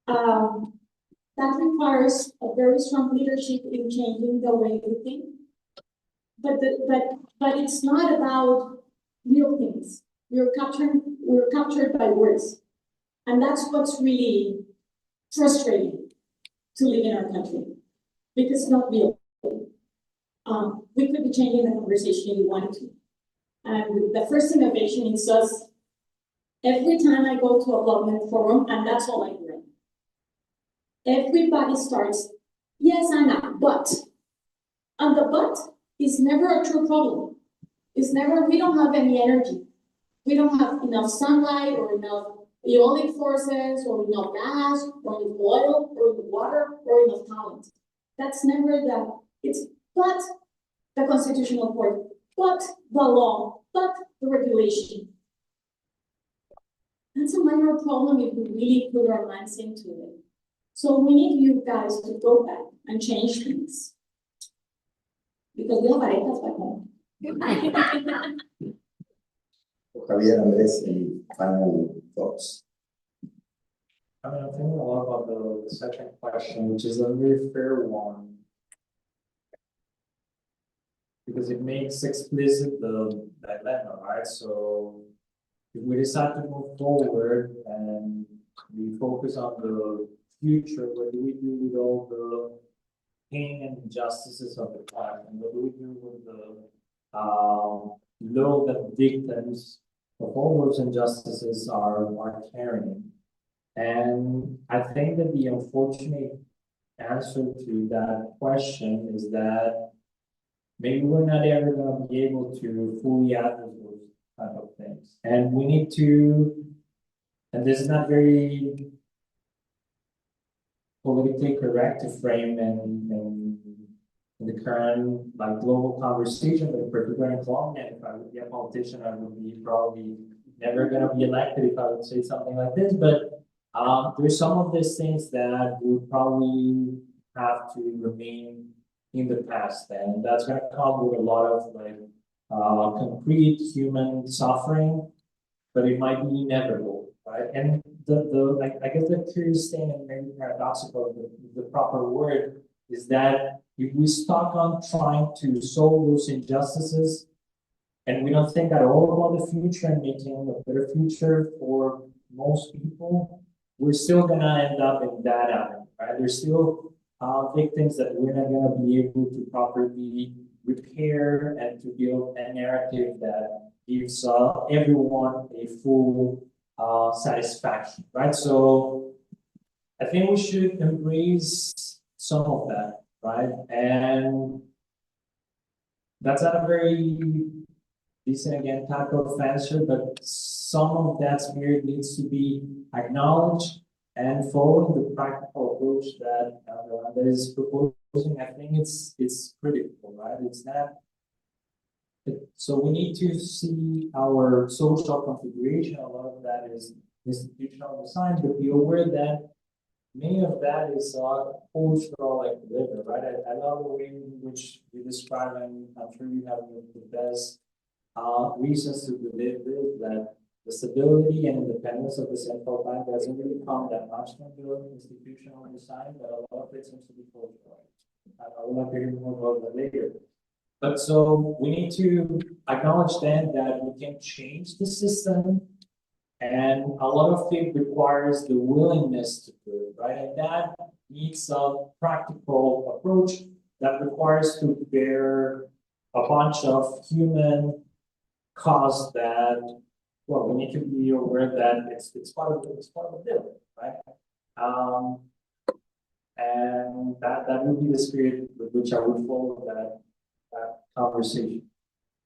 That requires a very strong leadership in changing the way we think. But it's not about real things. We're captured by words. And that's what's really frustrating to live in our country, because it's not real. We could be changing the conversation if we wanted to. And the first innovation is us. Every time I go to a government forum, and that's all I hear, everybody starts, yes, Anna, but. And the but is never a true problem. It's never, we don't have any energy. We don't have enough sunlight or enough eolic forces or enough gas or enough oil or enough water or enough talent. That's never that. It's but the constitutional court, but the law, but the regulation. That's a minor problem if we really put our minds into it. So we need you guys to go back and change things. Because we have arepas back home. Javier, Andres, any final thoughts? I mean, I'm thinking a lot about the second question, which is a very fair one. Because it makes explicit the dilemma, right? So if we decide to move forward and we focus on the future, what do we do with all the pain and injustices of the past? And what do we do with the load that victims of all those injustices are carrying? And I think that the unfortunate answer to that question is that maybe we're not ever going to be able to fully address those kind of things. And we need to, and this is not very politically correct to frame in the current like global conversation, but in particular in Colombia, if I would be a politician, I would be probably never going to be elected if I would say something like this. But there's some of these things that would probably have to remain in the past, and that's going to come with a lot of like concrete human suffering, but it might be inevitable, right? And I guess the curious thing and maybe paradoxical, the proper word is that if we stuck on trying to solve those injustices, and we don't think at all about the future and making a better future for most people, we're still gonna end up in that avenue, right? There's still victims that we're not going to be able to properly repair and to build a narrative that gives everyone a full satisfaction, right? So I think we should embrace some of that, right? And that's not a very decent, again, type of answer, but some of that spirit needs to be acknowledged. And following the practical approach that that is proposing, I think it's critical, right? It's not. So we need to see our social configuration. A lot of that is institutional design, but be aware that many of that is cultural, like delivery, right? I love the way in which you describe, and I'm sure you have the best reasons to believe this, that the stability and independence of the central bank doesn't really come that much from the institutional design, but a lot of it seems to be cultural. I will not hear more about that later. But so we need to acknowledge then that we can change the system And a lot of it requires the willingness to do it, right? And that needs a practical approach that requires to bear a bunch of human costs that, well, we need to be aware that it's part of the bill, right? And that would be the spirit with which I would follow that conversation.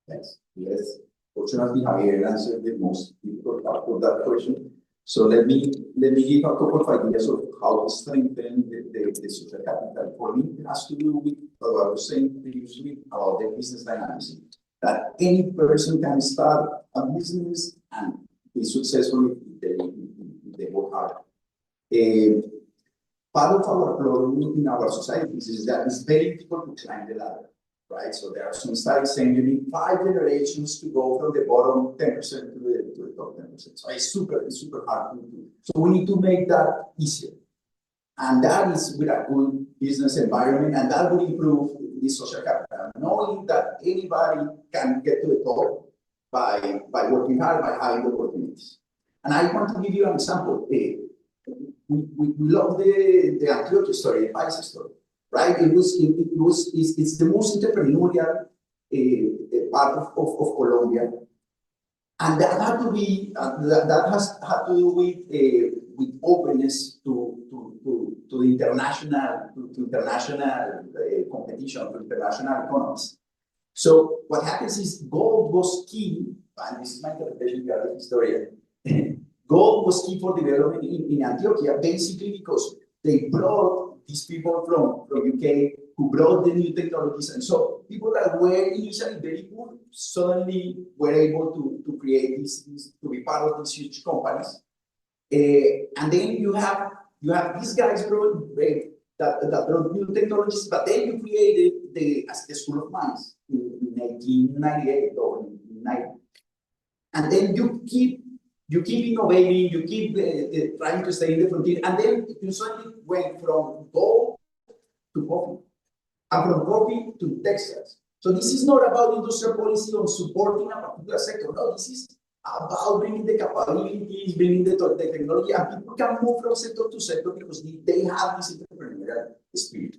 Thanks. Yes. Fortunately, Javier answered the most difficult part of that question. So let me give a couple of ideas of how to strengthen the social capital. For me, it has to do with what I was saying previously about the business dynamism. That any person can start a business and be successful if they work hard. Part of our problem in our societies is that it's very difficult to climb the ladder, right? So there are some studies saying you need 5 generations to go from the bottom 10% to the top 10%. So it's super hard to do. So we need to make that easier. And that is with a good business environment, and that will improve the social capital. Knowing that anybody can get to the top by working hard, by having the opportunities. And I want to give you an example. We love the Antioquia story, the Paisa story, right? It's the most entrepreneurial part of Colombia, and that had to be that has had to do with openness to the international competition, to international economies. So what happens is gold was key, and this is my interpretation. You are the historian. Gold was key for development in Antioquia, basically because they brought these people from UK who brought the new technologies. And so people that were initially very poor suddenly were able to create to be part of these huge companies. And then you have these guys that brought new technologies, but then you created the School of Mines in 1998 or 90. And then you keep innovating, you keep trying to stay in the frontier, and then you suddenly went from gold to coffee, and from coffee to textiles. So this is not about industrial policy or supporting a particular sector. No, this is about bringing the capabilities, bringing the technology, and people can move from sector to sector because they have this entrepreneurial spirit.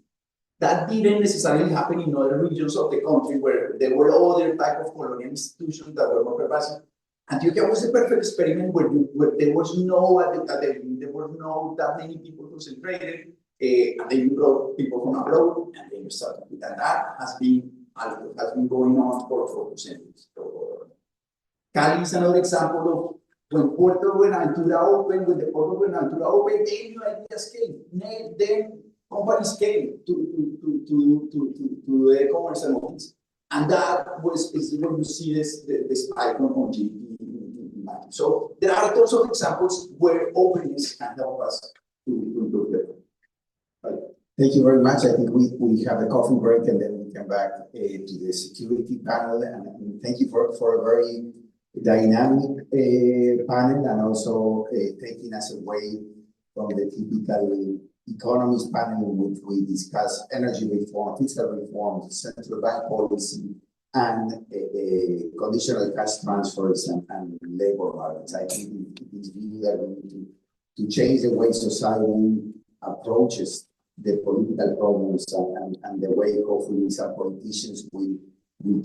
That didn't necessarily happen in other regions of the country where there were other type of colonial institutions that were more pervasive. Antioquia was a perfect experiment where there was no that many people concentrated, and then you brought people from abroad, and then you started with that. That has been going on for centuries. Cali is another example of when Puerto Buenaventura opened, when the Port of Buenaventura opened, then new ideas came. Then companies came to the commercial office. And that is when you see this spike on GDP. So there are tons of examples where openness can help us to improve that. Right. Thank you very much. I think we have a coffee break and then we come back to the security panel. And thank you for a very dynamic panel, and also taking us away from the typical economist panel in which we discuss energy reform, fiscal reform, central bank policy, and conditional cash transfers and labor markets. I think it is really that we need to change the way society approaches the political problems and the way hopefully some politicians will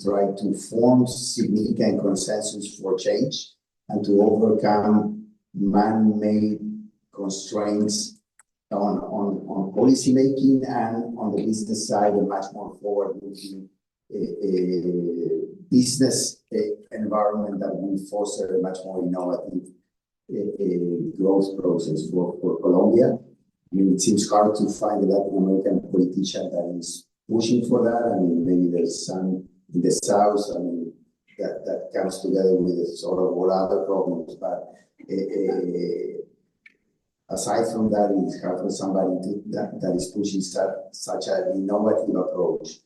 try to form significant consensus for change and to overcome man-made constraints on policy making, and on the business side, a much more forward-looking business environment that will foster a much more innovative growth process for Colombia. I mean, it seems hard to find a Latin American politician that is pushing for that. I mean, maybe there's some in the South, I mean, that comes together with sort of all other problems, but aside from that, it's hard for somebody that is pushing such an innovative approach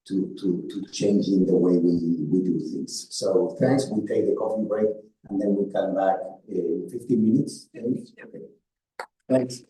to changing the way we do things. So thanks. We take the coffee break and then we come back in 15 minutes. Okay. Thanks.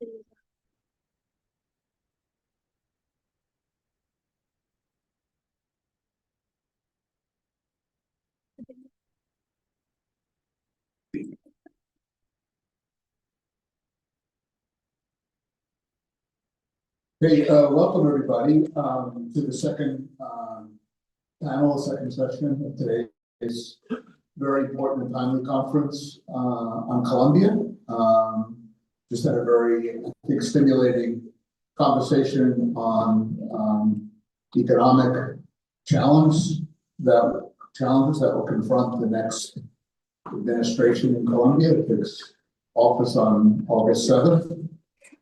Hey, welcome everybody, to the second, panel, second session of today's very important and timely conference, on Colombia. Just had a very, I think, stimulating conversation on, economic challenges that will confront the next administration in Colombia. It takes office on August 7th.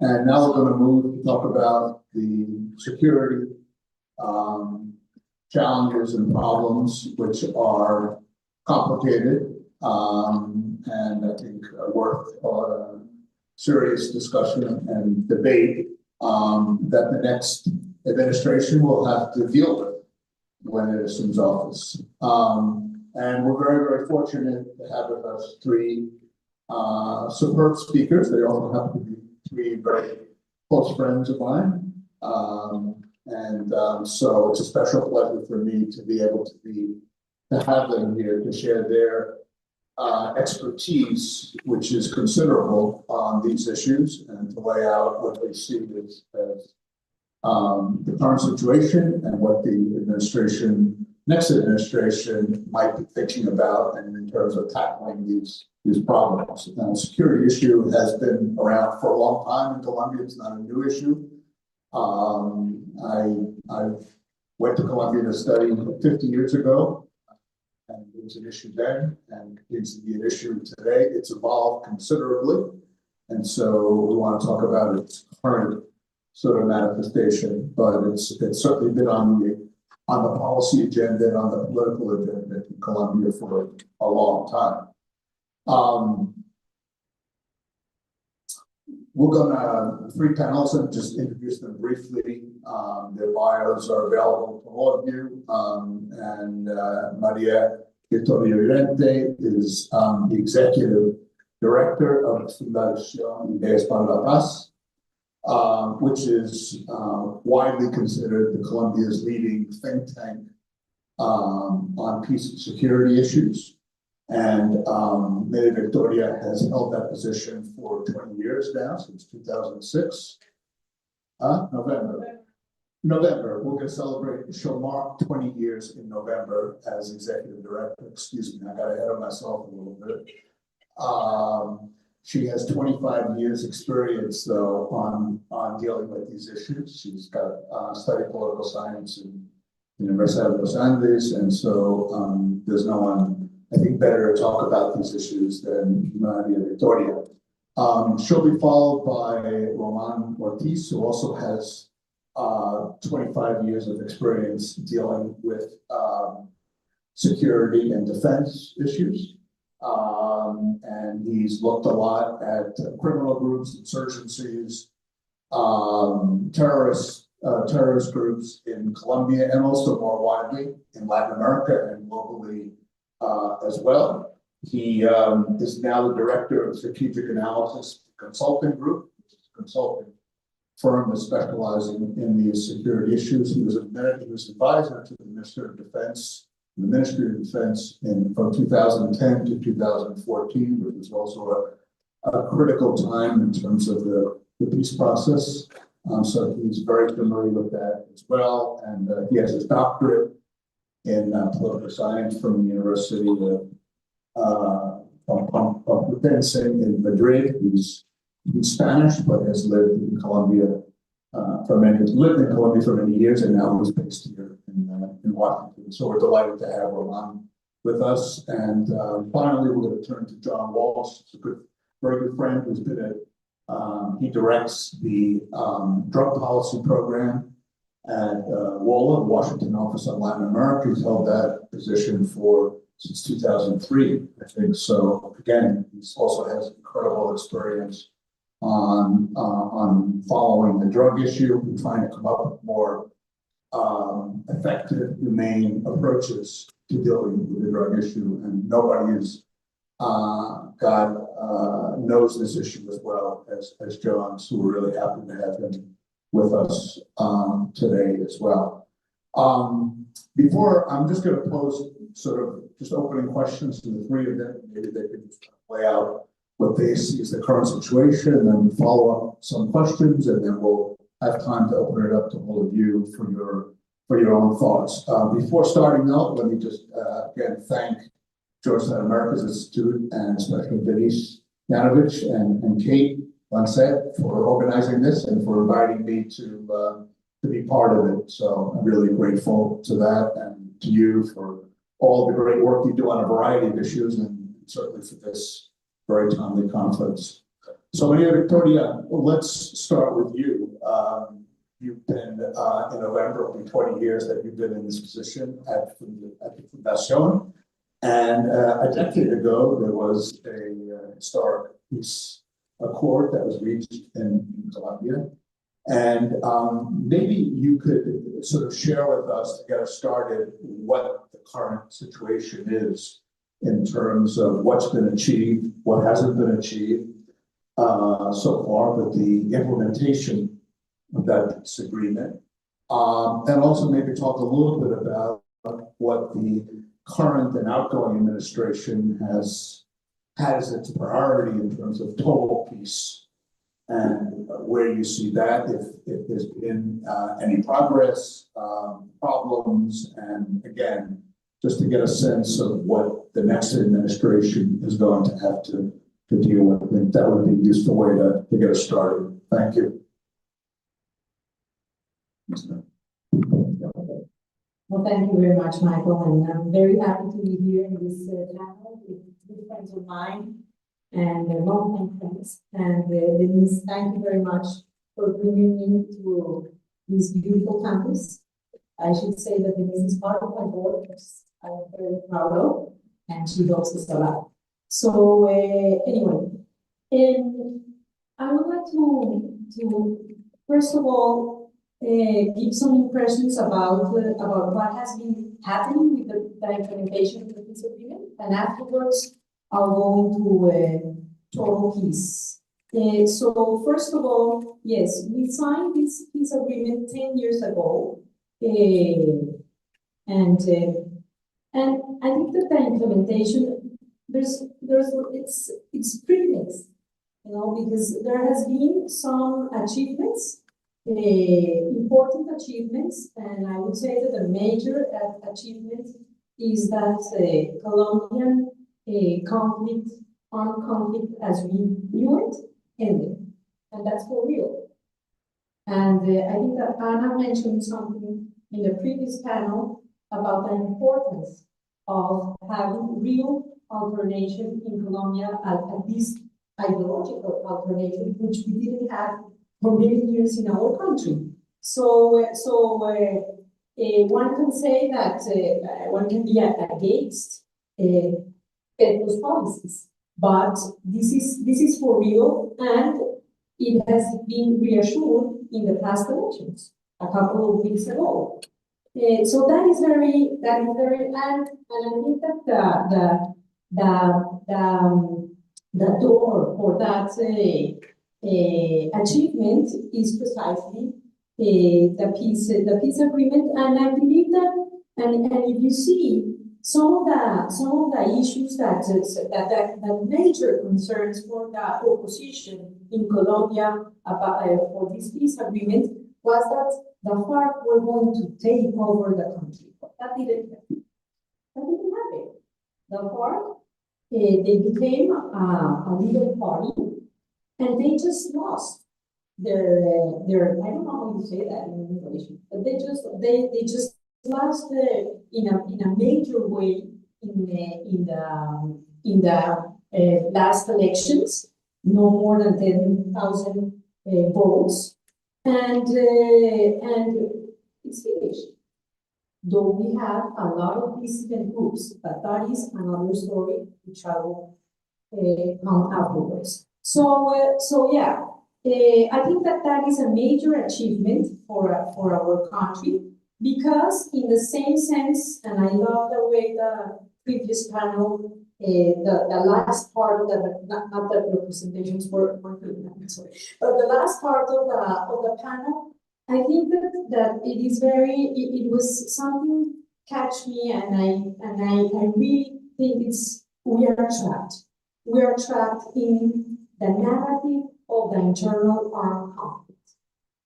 And now we're going to move to talk about the security challenges and problems, which are complicated and I think worth serious discussion and debate that the next administration will have to deal with when it assumes office. And we're very, very fortunate to have with us three superb speakers. They all have to be three very close friends of mine. So it's a special pleasure for me to be able to have them here to share their expertise, which is considerable on these issues, and to lay out what they see as the current situation and what the next administration might be thinking about, and in terms of tackling these problems. Now, the security issue has been around for a long time in Colombia. It's not a new issue. I went to Colombia to study 50 years ago, and it was an issue then, and continues to be an issue today. It's evolved considerably, and so we want to talk about its current sort of manifestation. But it's certainly been on the policy agenda and on the political agenda in Colombia for a long time. We're gonna three panels and just introduce them briefly. Their bios are available to all of you. Maria Victoria Llorente is the executive director of Fundación Ideas para la Paz, which is widely considered Colombia's leading think tank on peace and security issues. And Maria Victoria has held that position for 20 years now, since 2006. November. We're going to celebrate, she'll mark 20 years in November as executive director. Excuse me, I got ahead of myself a little bit. She has 25 years experience, though, on dealing with these issues. She's got studied political science in the University of Los Angeles, and so there's no one, I think, better to talk about these issues than Maria Victoria. She'll be followed by Roman Ortiz, who also has 25 years of experience dealing with security and defense issues. And he's looked a lot at criminal groups, insurgencies, terrorist groups in Colombia, and also more widely in Latin America and globally as well. He is now the director of strategic analysis consulting group, which is a consulting firm that's specializing in these security issues. He was advisor to the Minister of Defense, the Ministry of Defense from 2010 to 2014, which was also a critical time in terms of the peace process. So he's very familiar with that as well. And he has his doctorate in political science from the University of Complutense in Madrid. He's Spanish, but has lived in Colombia for many years, and now he's based here in Washington. So we're delighted to have Roman with us. And finally, we're going to turn to John Walsh, who's a very good friend who's been at, he directs the drug policy program at WOLA, Washington Office on Latin America. He's held that position since 2003, I think. So again, he also has incredible experience on following the drug issue and trying to come up with more effective, humane approaches to dealing with the drug issue. And nobody has got knows this issue as well as John, so we're really happy to have him with us, today as well. Before, I'm just gonna pose sort of just opening questions to the three of them. Maybe they can just lay out what they see as the current situation, and then follow up some questions, and then we'll have time to open it up to all of you for your own thoughts. Before starting out, let me just, again, thank Georgetown Americas Institute and especially Denise Yanovich and Kate Lancet for organizing this and for inviting me to be part of it. So I'm really grateful to that and to you for all the great work you do on a variety of issues, and certainly for this very timely conference. So Maria Victoria, let's start with you. You've been, in November, it'll be 20 years that you've been in this position at the Fundación. And a decade ago, there was a historic peace accord that was reached in Colombia. And maybe you could sort of share with us, to get us started, what the current situation is in terms of what's been achieved, what hasn't been achieved so far, but the implementation of that peace agreement. And also maybe talk a little bit about what the current and outgoing administration has its priority in terms of total peace, and where you see that, if there's been any progress, problems, and again, just to get a sense of what the next administration is going to have to deal with. I think that would be a useful way to get us started. Thank you. Well, thank you very much, Michael, and I'm very happy to be here in this panel with good friends of mine and long-time friends. And Denise, thank you very much for bringing me to this beautiful campus. I should say that Denise is part of my board, which I'm very proud of, and she helps us a lot. So anyway, I would like to first of all give some impressions about what has been happening with the implementation of the peace agreement, and afterwards I'll go into total peace. So first of all, yes, we signed this peace agreement 10 years ago, and I think that the implementation it's pretty mixed, you know, because there has been some achievements. Important achievements, and I would say that the major achievement is that Colombian armed conflict as we knew it ended, and that's for real. And I think that Anna mentioned something in the previous panel about the importance of having real alternation in Colombia, at least ideological alternation, which we didn't have for many years in our country. So one can say that one can be against Petro's policies, but this is for real, and it has been reassured in the past elections a couple of weeks ago. So that is very, and I think that the door for that achievement is precisely the peace agreement, and I believe that, and if you see some of the issues that major concerns for the opposition in Colombia about for this peace agreement was that the FARC were going to take over the country. That didn't happen. The FARC, they became a legal party, and they just lost their I don't know how you say that in English, but they just lost in a major way in the last elections, no more than 10,000 votes, and it's finished. Though we have a lot of dissident groups, but that is another story which I will come afterwards. So yeah, I think that is a major achievement for our country, because in the same sense, and I love the way the previous panel the last part of not that the presentations were good, I'm sorry, but the last part of the panel, I think that it is it was something catch me, and I really think we are trapped. We are trapped in the narrative of the internal armed conflict,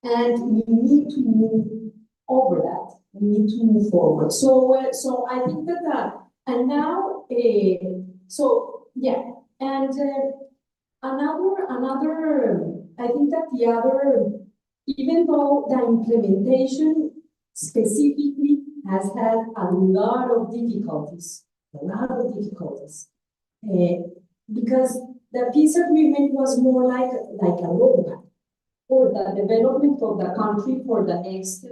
and we need to move over that. We need to move forward. So I think that and now so yeah, and another I think that the other, even though the implementation specifically has had a lot of difficulties, because the peace agreement was more like a roadmap for the development of the country for the next,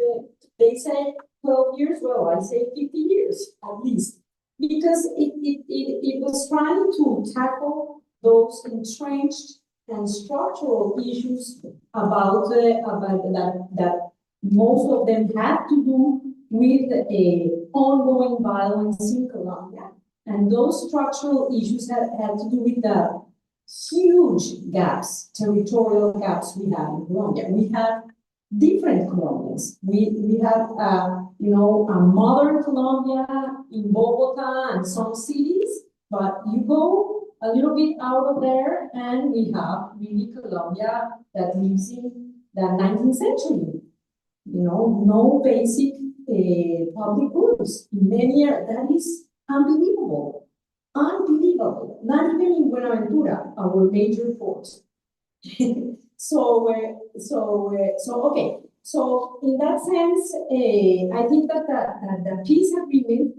they say 12 years, well, I say 50 years at least, because it was trying to tackle those entrenched and structural issues about that most of them had to do with ongoing violence in Colombia. And those structural issues had to do with the huge gaps, territorial gaps we have in Colombia. We have different Colombians. We have, you know, a modern Colombia in Bogota and some cities, but you go a little bit out of there and we have really Colombia that lives in the 19th century. You know, no basic public goods in many areas. That is unbelievable. Unbelievable. Not even in Buenaventura, our major port. So okay. So in that sense, I think that the peace agreement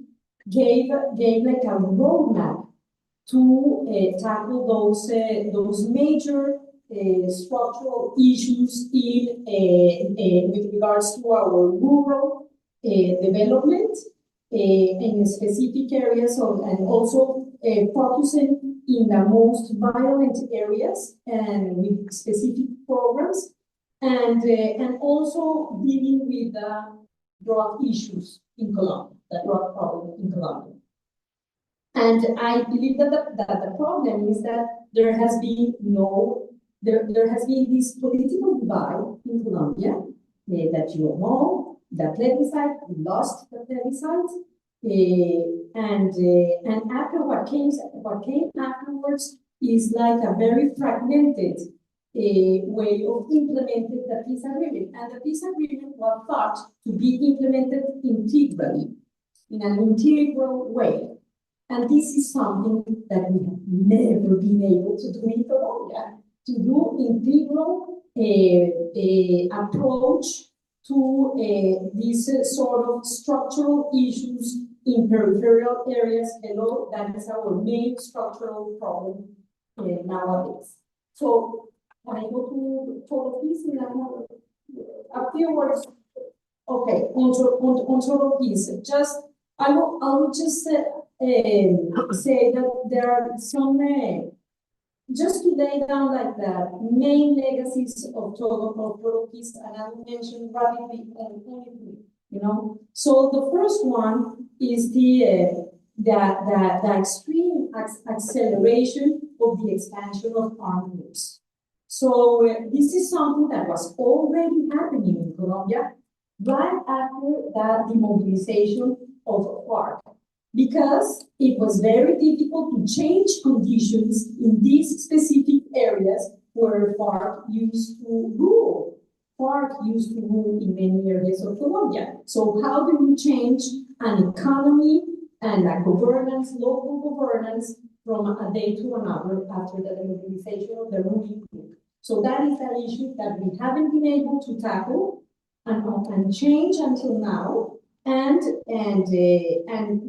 gave like a roadmap to tackle those major structural issues with regards to our rural development in specific areas and also focusing in the most violent areas and with specific programs, and also dealing with the drug issues in Colombia, the drug problem in Colombia. And I believe that the problem is that there has been this political divide in Colombia that you all know. The plebiscite, we lost the plebiscite, and after what came afterwards is like a very fragmented way of implementing the peace agreement. And the peace agreement was thought to be implemented integrally, in an integral way. And this is something that we have never been able to do in Colombia, to do integral approach to these sort of structural issues in peripheral areas below. That is our main structural problem nowadays. So I go to total peace in a few words. Okay, on total peace. Just I will just say that there are some just to lay down like the main legacies of total peace, and I will mention rapidly only three, you know. So the first one is the extreme acceleration of the expansion of armed groups. So this is something that was already happening in Colombia right after the demobilization of FARC, because it was very difficult to change conditions in these specific areas where FARC used to rule. FARC used to rule in many areas of Colombia. So how do you change an economy and a governance, local governance, from a day to another after the demobilization of the ruling group? So that is the issue that we haven't been able to tackle and change until now. And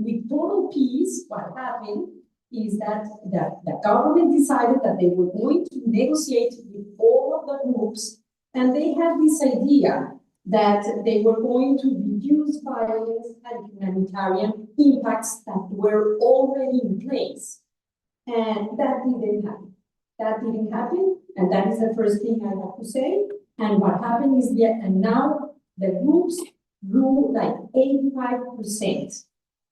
with total peace, what happened is that the government decided that they were going to negotiate with all of the groups, and they had this idea that they were going to reduce violence and humanitarian impacts that were already in place. And that didn't happen. That didn't happen, and that is the first thing I have to say. And what happened is that, and now the groups grew like 85%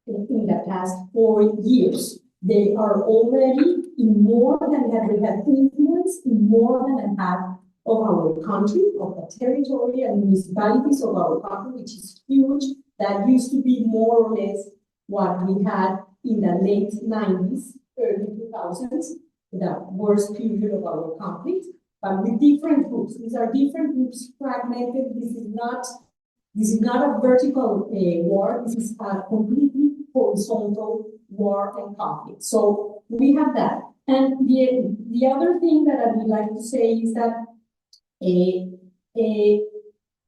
in the past 4 years. They are already in more than that, they have influence in more than a half of our country, of the territory and municipalities of our country, which is huge. That used to be more or less what we had in the late 90s, early 2000s, the worst period of our conflict, but with different groups. These are different groups fragmented. This is not a vertical war. This is a completely horizontal war and conflict. So we have that. And the other thing that I would like to say is that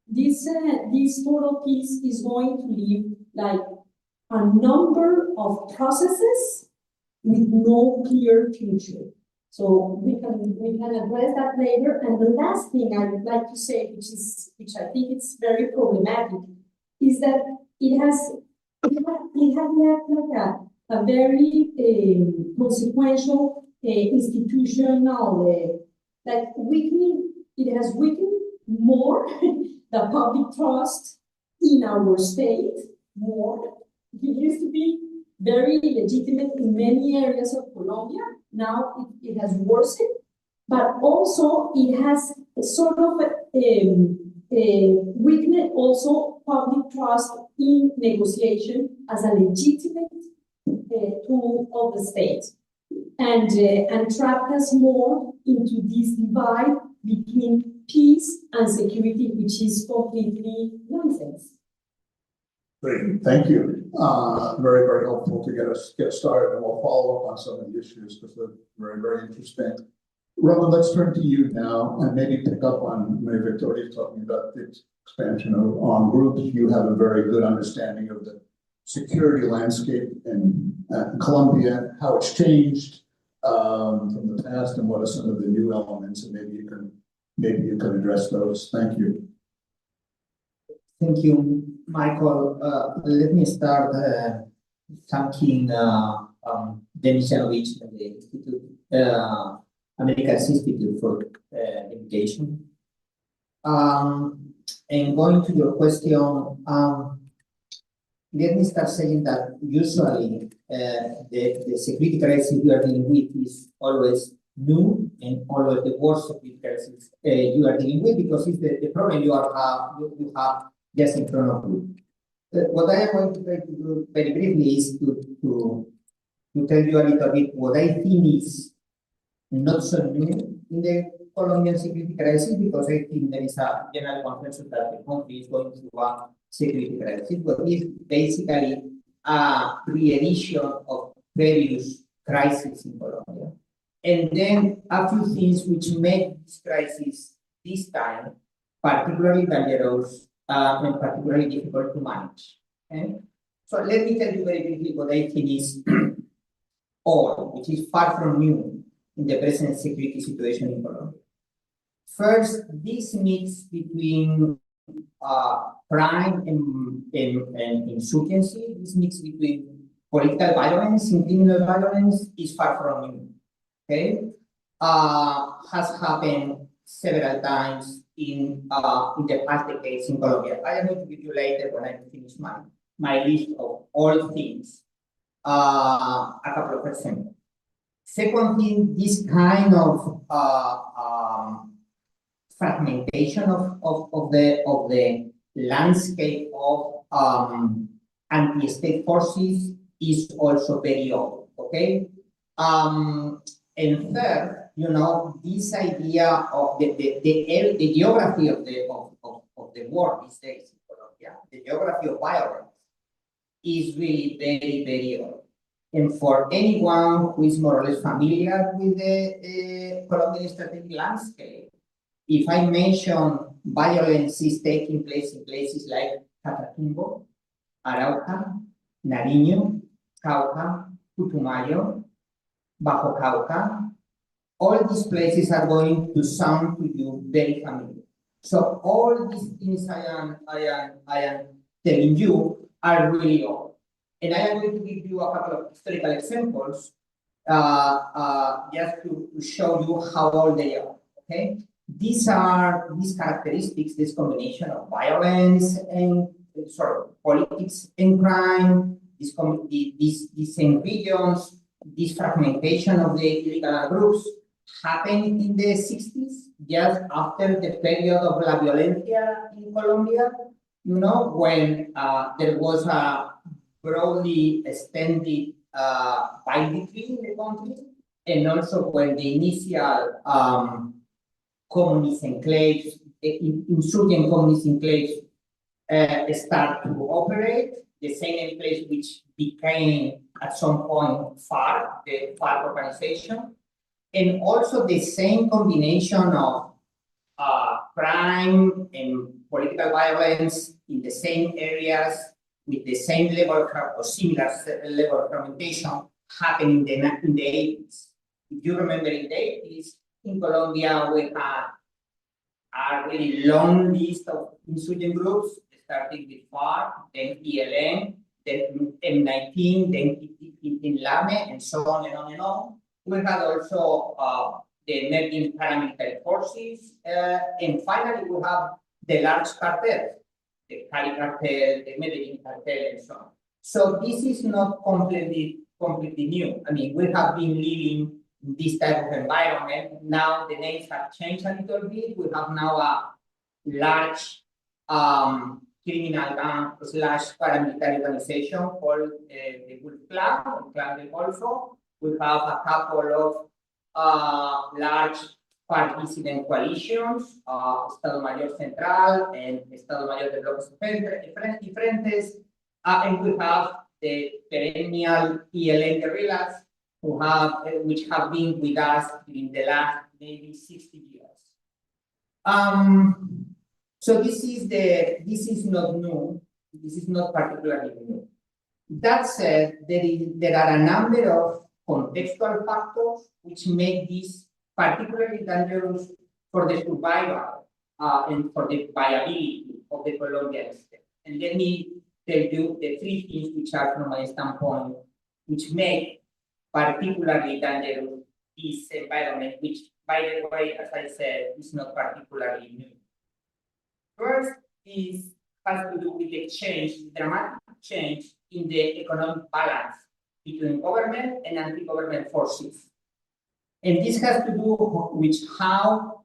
this total peace is going to leave like a number of processes with no clear future. So we can address that later. And the last thing I would like to say, which I think it's very problematic, is that it has left like a very consequential institutional like weakening. It has weakened more the public trust in our state more. It used to be very legitimate in many areas of Colombia. Now it has worsened, but also it has sort of weakened also public trust in negotiation as a legitimate tool of the state, and trapped us more into this divide between peace and security, which is completely nonsense. Great, thank you. Very, very helpful to get started, and we'll follow up on some of the issues because they're very, very interesting. Roman, let's turn to you now and maybe pick up on Mayor Victoria's talking about the expansion on groups. You have a very good understanding of the security landscape in Colombia, how it's changed from the past, and what are some of the new elements, and maybe you can address those. Thank you. Thank you, Michael. Let me start thanking Denis Janovich and the Institute, America's Institute for Education. And going to your question, let me start saying that usually the security crisis we are dealing with is always new and always the worst security crisis you are dealing with, because it's the problem you have just in front of you. What I am going to try to do very briefly is to tell you a little bit what I think is not so new in the Colombian security crisis, because I think there is a general consensus that the country is going through a security crisis, but it's basically a re-edition of previous crises in Colombia. And then a few things which make this crisis this time particularly dangerous and particularly difficult to manage. Okay? So let me tell you very briefly what I think is old, which is far from new in the present security situation in Colombia. First, this mix between crime and insurgency, this mix between political violence and criminal violence is far from new. Okay, has happened several times in the past decades in Colombia. I am going to give you later, when I finish my list of all things, a couple of examples. Second thing, this kind of fragmentation of the landscape of anti-state forces is also very old. Okay. And third, you know, this idea of the geography of the war these days in Colombia, the geography of violence is really very, very old. And for anyone who is more or less familiar with the Colombian strategic landscape, if I mention violence is taking place in places like Catatumbo, Arauca, Nariño, Cauca, Putumayo, Bajo Cauca, all these places are going to sound to you very familiar. So all these things I am telling you are really old. And I am going to give you a couple of historical examples just to show you how old they are. Okay, these characteristics, this combination of violence and sort of politics and crime, these same regions this fragmentation of the illegal groups happened in the 60s, just after the period of La Violencia in Colombia, you know, when there was a broadly extended banditry in the country, and also when the initial communist enclaves, insurgent communist enclaves start to operate, the same enclaves which became at some point FARC, the FARC organization, and also the same combination of crime and political violence in the same areas with the same level or similar level of fragmentation happened in the 80s. If you remember in the 80s, in Colombia, we had a really long list of insurgent groups, starting with FARC, then ELN, then M19, then in LAME, and so on and on and on. We had also the emerging paramilitary forces, and finally we have the large cartels, the Cali cartel, the Medellin cartel, and so on. So this is not completely new. I mean, we have been living in this type of environment. Now the names have changed a little bit. We have now a large criminal gang / paramilitary organization called the Wolf Clan, or Clan del Golfo. We have a couple of large participant coalitions, Estado Mayor Central and Estado Mayor de Bloques Diferentes, and we have the perennial ELN guerrillas which have been with us in the last maybe 60 years. So this is not new. This is not particularly new. That said, there are a number of contextual factors which make this particularly dangerous for the survival and for the viability of the Colombian state. And let me tell you the three things which are, from my standpoint, which make particularly dangerous this environment, which, by the way, as I said, is not particularly new. First has to do with the dramatic change in the economic balance between government and anti-government forces. And this has to do with how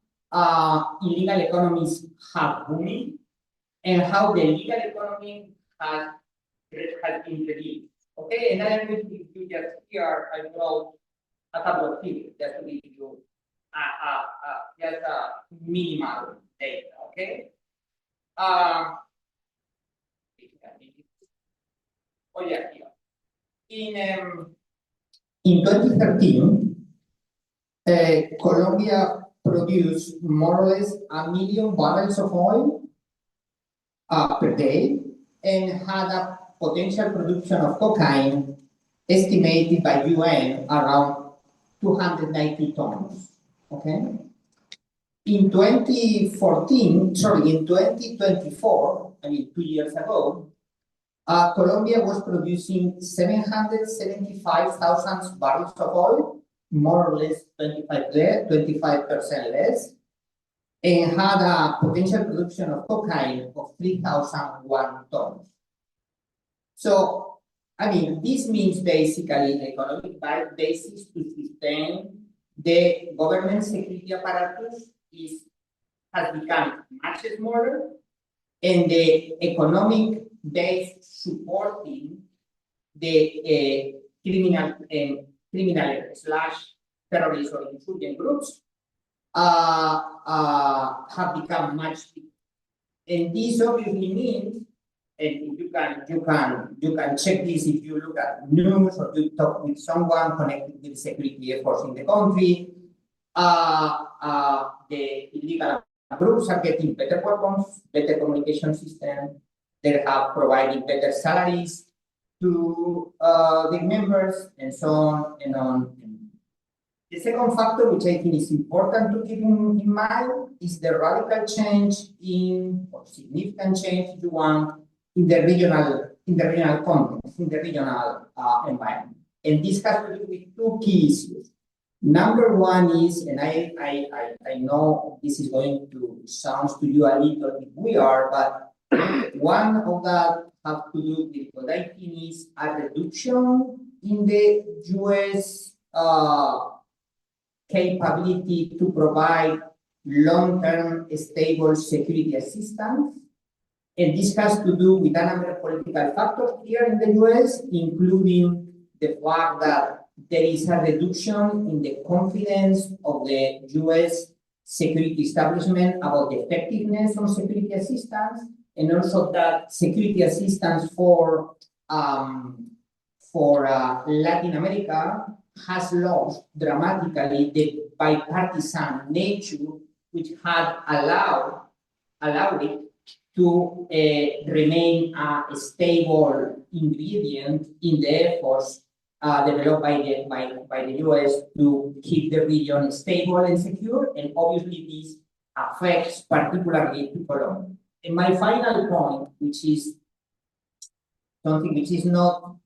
illegal economies have boomed and how the legal economy has been reduced. Okay, and I am going to give you just here, I wrote a couple of figures just to give you just a minimal data, okay? Oh yeah, here. In 2013, Colombia produced more or less 1 million barrels of oil per day and had a potential production of cocaine estimated by UN around 290 tons. Okay. In 2024, I mean 2 years ago, Colombia was producing 775,000 barrels of oil, more or less 25% less, and had a potential production of cocaine of 3,001 tons. So, I mean, this means basically the economic basis to sustain the government security apparatus has become much smaller, and the economic base supporting the criminal / terrorist or insurgent groups have become much bigger. And this obviously means, and you can check this if you look at news or you talk with someone connected with security efforts in the country, the illegal groups are getting better weapons, better communication systems. They have provided better salaries to the members, and so on and on. The second factor, which I think is important to keep in mind, is the radical change or significant change, if you want, in the regional context, in the regional environment. And this has to do with two key issues. Number one is, and I know this is going to sound to you a little bit weird, but one of that have to do with what I think is a reduction in the US capability to provide long-term stable security assistance. And this has to do with a number of political factors here in the US, including the fact that there is a reduction in the confidence of the US security establishment about the effectiveness of security assistance, and also that security assistance for Latin America has lost dramatically the bipartisan nature which had allowed it to remain a stable ingredient in the efforts developed by the US to keep the region stable and secure, and obviously this affects particularly to Colombia. And my final point, which is something which is not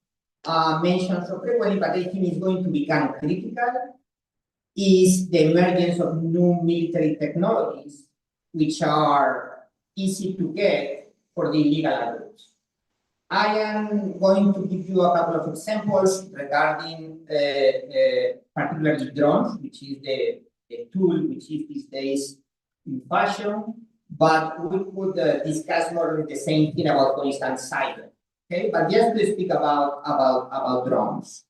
mentioned so frequently, but I think is going to become critical, is the emergence of new military technologies, which are easy to get for the illegal groups. I am going to give you a couple of examples regarding particularly drones, which is the tool which is these days in fashion, but we could discuss more of the same thing about, for instance, cyber. Okay, but just to speak about drones.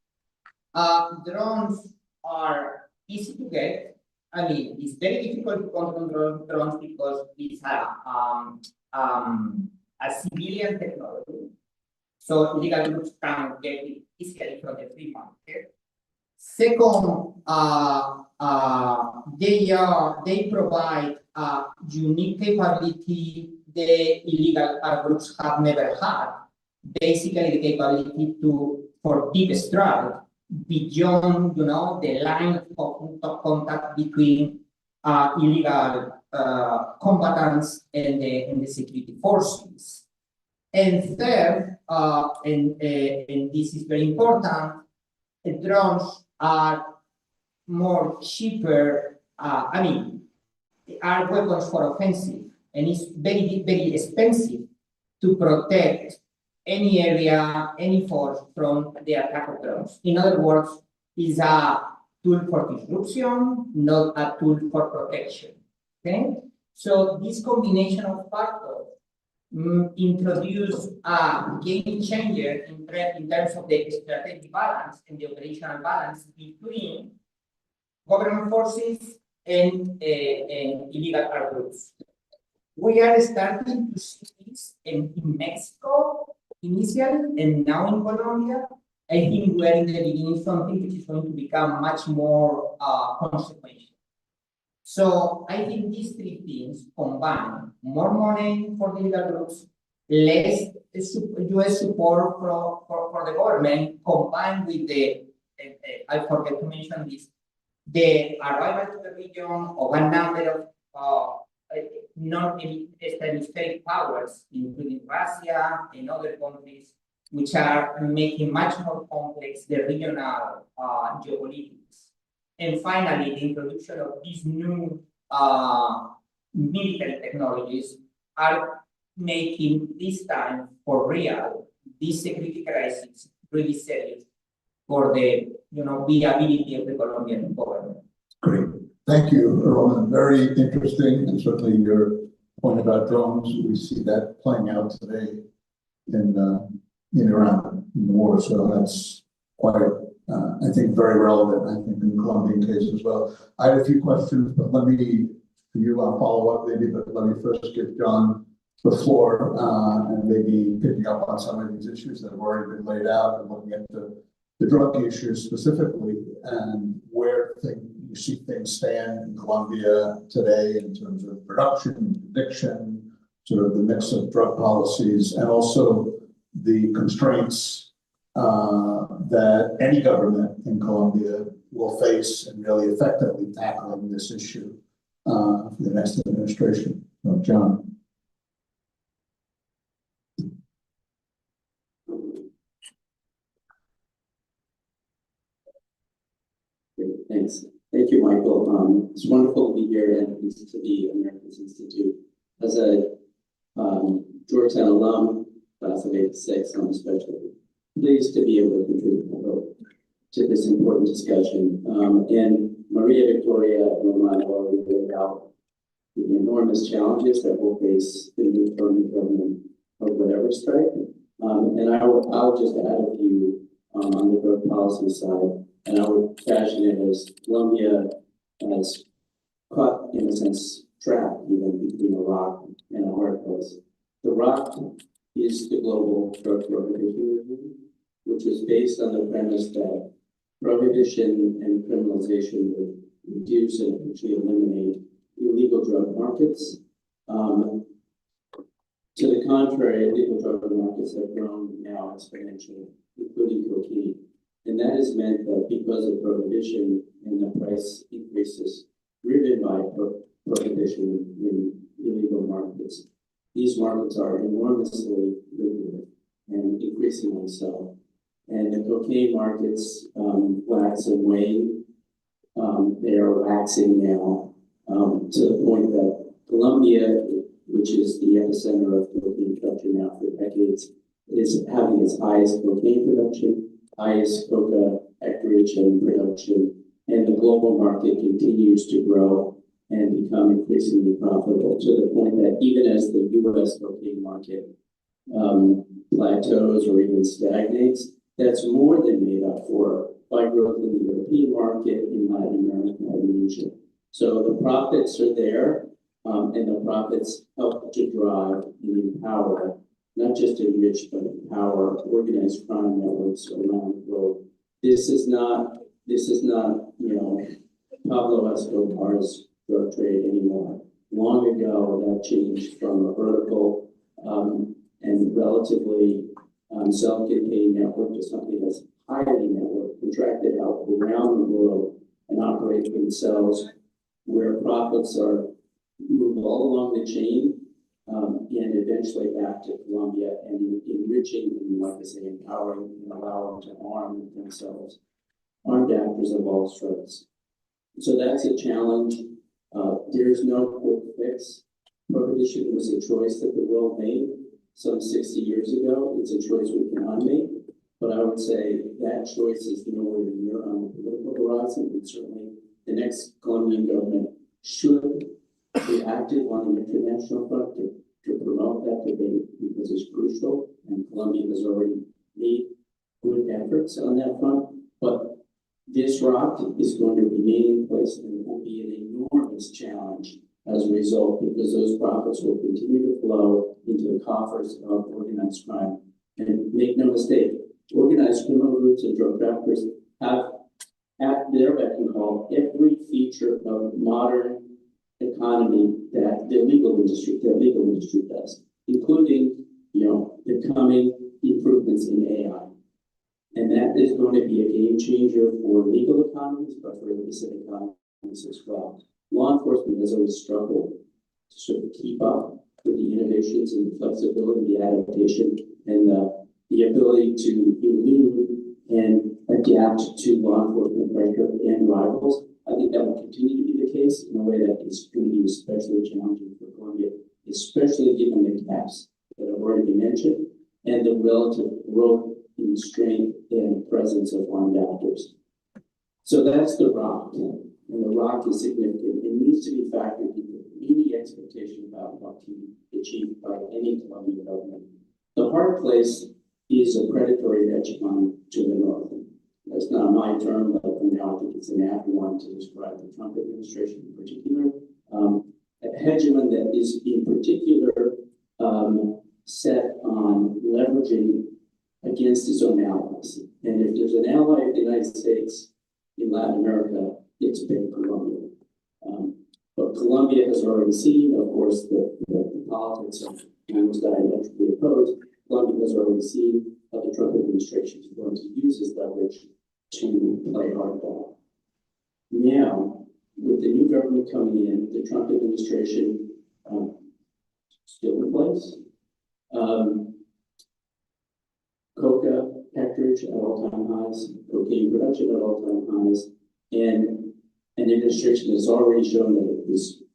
Drones are easy to get. I mean, it's very difficult to control drones because it's a civilian technology. So illegal groups can get it easily from the free market. Second, they provide a unique capability the illegal groups have never had. Basically, the capability for deep strike beyond, the line of contact between illegal combatants and the security forces. And third, and this is very important, drones are more cheaper. Are weapons for offensive, and it's very, very expensive to protect any area, any force from the attack of drones. In other words, it's a tool for disruption, not a tool for protection. Okay, so this combination of factors introduce a game changer in terms of the strategic balance and the operational balance between government forces and illegal groups. We are starting to see this in Mexico initially, and now in Colombia. I think we are in the beginning of something which is going to become much more consequential. So I think these three things combine more money for the illegal groups, less US support for the government, combined with the, I forget to mention this, the arrival to the region of a number of non-state powers, including Russia and other countries, which are making much more complex the regional geopolitics. And finally, the introduction of these new military technologies are making this time for real, this security crisis really serious for the viability of the Colombian government. Great. Thank you, Roman. Very interesting, and certainly your point about drones, we see that playing out today in Iran, in the war. So that's quite, I think, very relevant, I think, in the Colombian case as well. I had a few questions, but let me, for you, I'll follow up maybe, but let me first give John the floor, and maybe picking up on some of these issues that have already been laid out and looking at the drug issues specifically, and where you see things stand in Colombia today in terms of production, addiction, sort of the mix of drug policies, and also the constraints that any government in Colombia will face in really effectively tackling this issue for the next administration. John. Thanks. Thank you, Michael. It's wonderful to be here and listen to the Americans Institute. As a Georgetown alum, class of '86, I'm especially pleased to be able to contribute my vote. to this important discussion. And Maria Victoria and Romano already laid out the enormous challenges that will face the new government of whatever stripe. And I'll just add a few on the drug policy side, and I would fashion it as Colombia has caught, in a sense, trapped even between a rock and a hard place. The rock is the global drug prohibition regime, which was based on the premise that prohibition and criminalization would reduce and eventually eliminate illegal drug markets. To the contrary, illegal drug markets have grown now exponentially, including cocaine. And that has meant that because of prohibition and the price increases driven by prohibition in illegal markets, these markets are enormously lucrative and increasingly so. And the cocaine markets wax and wane. They are waxing now to the point that Colombia, which is the epicenter of cocaine production now for decades, is having its highest cocaine production, highest coca acreage and production, and the global market continues to grow and become increasingly profitable to the point that even as the U.S. cocaine market plateaus or even stagnates, that's more than made up for by growth in the European market, in Latin America, and Asia. So the profits are there, and the profits help to drive and empower, not just enrich, but empower organized crime networks around the globe. This is not, Pablo Escobar's drug trade anymore. Long ago, that changed from a vertical and relatively self-contained network to something that's highly networked, contracted out around the world and operate for themselves, where profits are moved all along the chain and eventually back to Colombia and enriching and, like I say, empowering and allowing them to arm themselves, armed actors of all stripes. So that's a challenge. There's no quick fix. Prohibition was a choice that the world made some 60 years ago. It's a choice we cannot make, but I would say that choice is nowhere near on the political horizon, and certainly the next Colombian government should be active on the international front to promote that debate because it's crucial, and Colombia has already made good efforts on that front. But this rock is going to remain in place, and it will be an enormous challenge as a result, because those profits will continue to flow into the coffers of organized crime. And make no mistake, organized criminal groups and drug traffickers have at their beck and call every feature of modern economy that the legal industry does, including, the coming improvements in AI. And that is going to be a game changer for legal economies, but for illicit economies as well. Law enforcement has always struggled to sort of keep up with the innovations and the flexibility, the adaptation, and the ability to elude and adapt to law enforcement pressure and rivals. I think that will continue to be the case in a way that is going to be especially challenging for Colombia, especially given the gaps that have already been mentioned and the relative growth in strength and presence of armed actors. So that's the rock, and the rock is significant. It needs to be factored into any expectation about what can be achieved by any Colombian government. The hard place is a predatory hegemon to the north. That's not my term, but now I think it's an apt one to describe the Trump administration in particular. A hegemon that is in particular set on leveraging against its own allies. And if there's an ally of the United States in Latin America, it's been Colombia. But Colombia has already seen, of course, the politics of who's diametrically opposed. Colombia has already seen how the Trump administration is going to use its leverage to play hardball. Now, with the new government coming in, the Trump administration still in place. Coca acreage at all-time highs, cocaine production at all-time highs, and an administration has already shown that it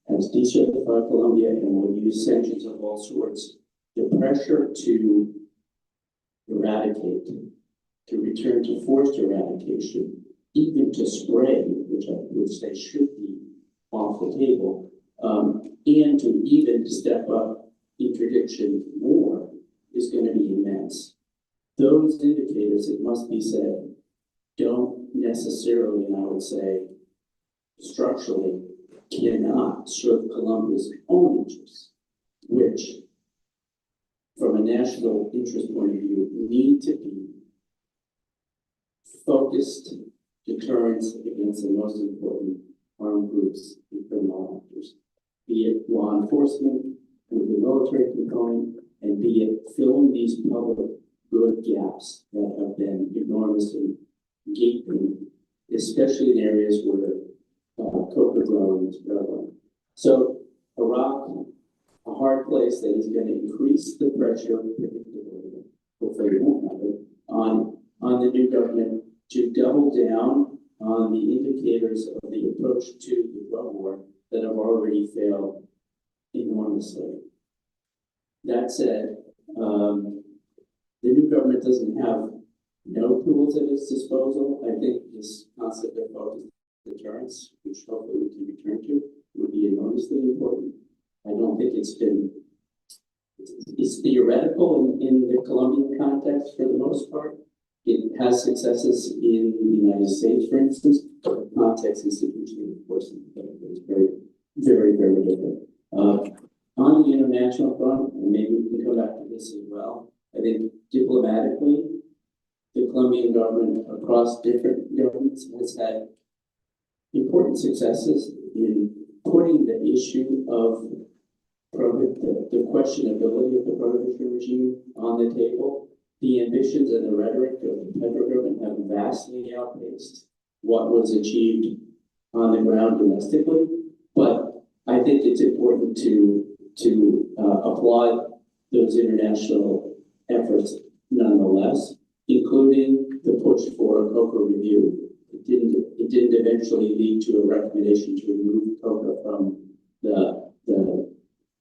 has decertified Colombia and will use sanctions of all sorts. The pressure to eradicate to return to forced eradication, even to spray, which I would say should be off the table, and to even step up interdiction more is going to be immense. Those indicators, it must be said, don't necessarily, and I would say structurally, cannot serve Colombia's own interests, which, from a national interest point of view, need to be focused deterrence against the most important armed groups and criminal actors, be it law enforcement with the military component, and be it filling these public good gaps that have been enormously gaping, especially in areas where coca growing is prevalent. So Iraq, a hard place that is going to increase the pressure, predictably, hopefully we won't have it, on the new government to double down on the indicators of the approach to the drug war that have already failed enormously. That said, the new government doesn't have no tools at its disposal. I think this concept of focused deterrence, which hopefully we can return to, would be enormously important. I don't think it's theoretical in the Colombian context for the most part. It has successes in the United States, for instance, but the context institutionally, of course, is very, very, very different. On the international front, and maybe we can come back to this as well, I think diplomatically, the Colombian government across different governments has had important successes in putting the issue of the questionability of the prohibition regime on the table. The ambitions and the rhetoric of the federal government have vastly outpaced what was achieved on the ground domestically. But I think it's important to applaud those international efforts nonetheless, including the push for a COCA review. It didn't eventually lead to a recommendation to remove COCA from the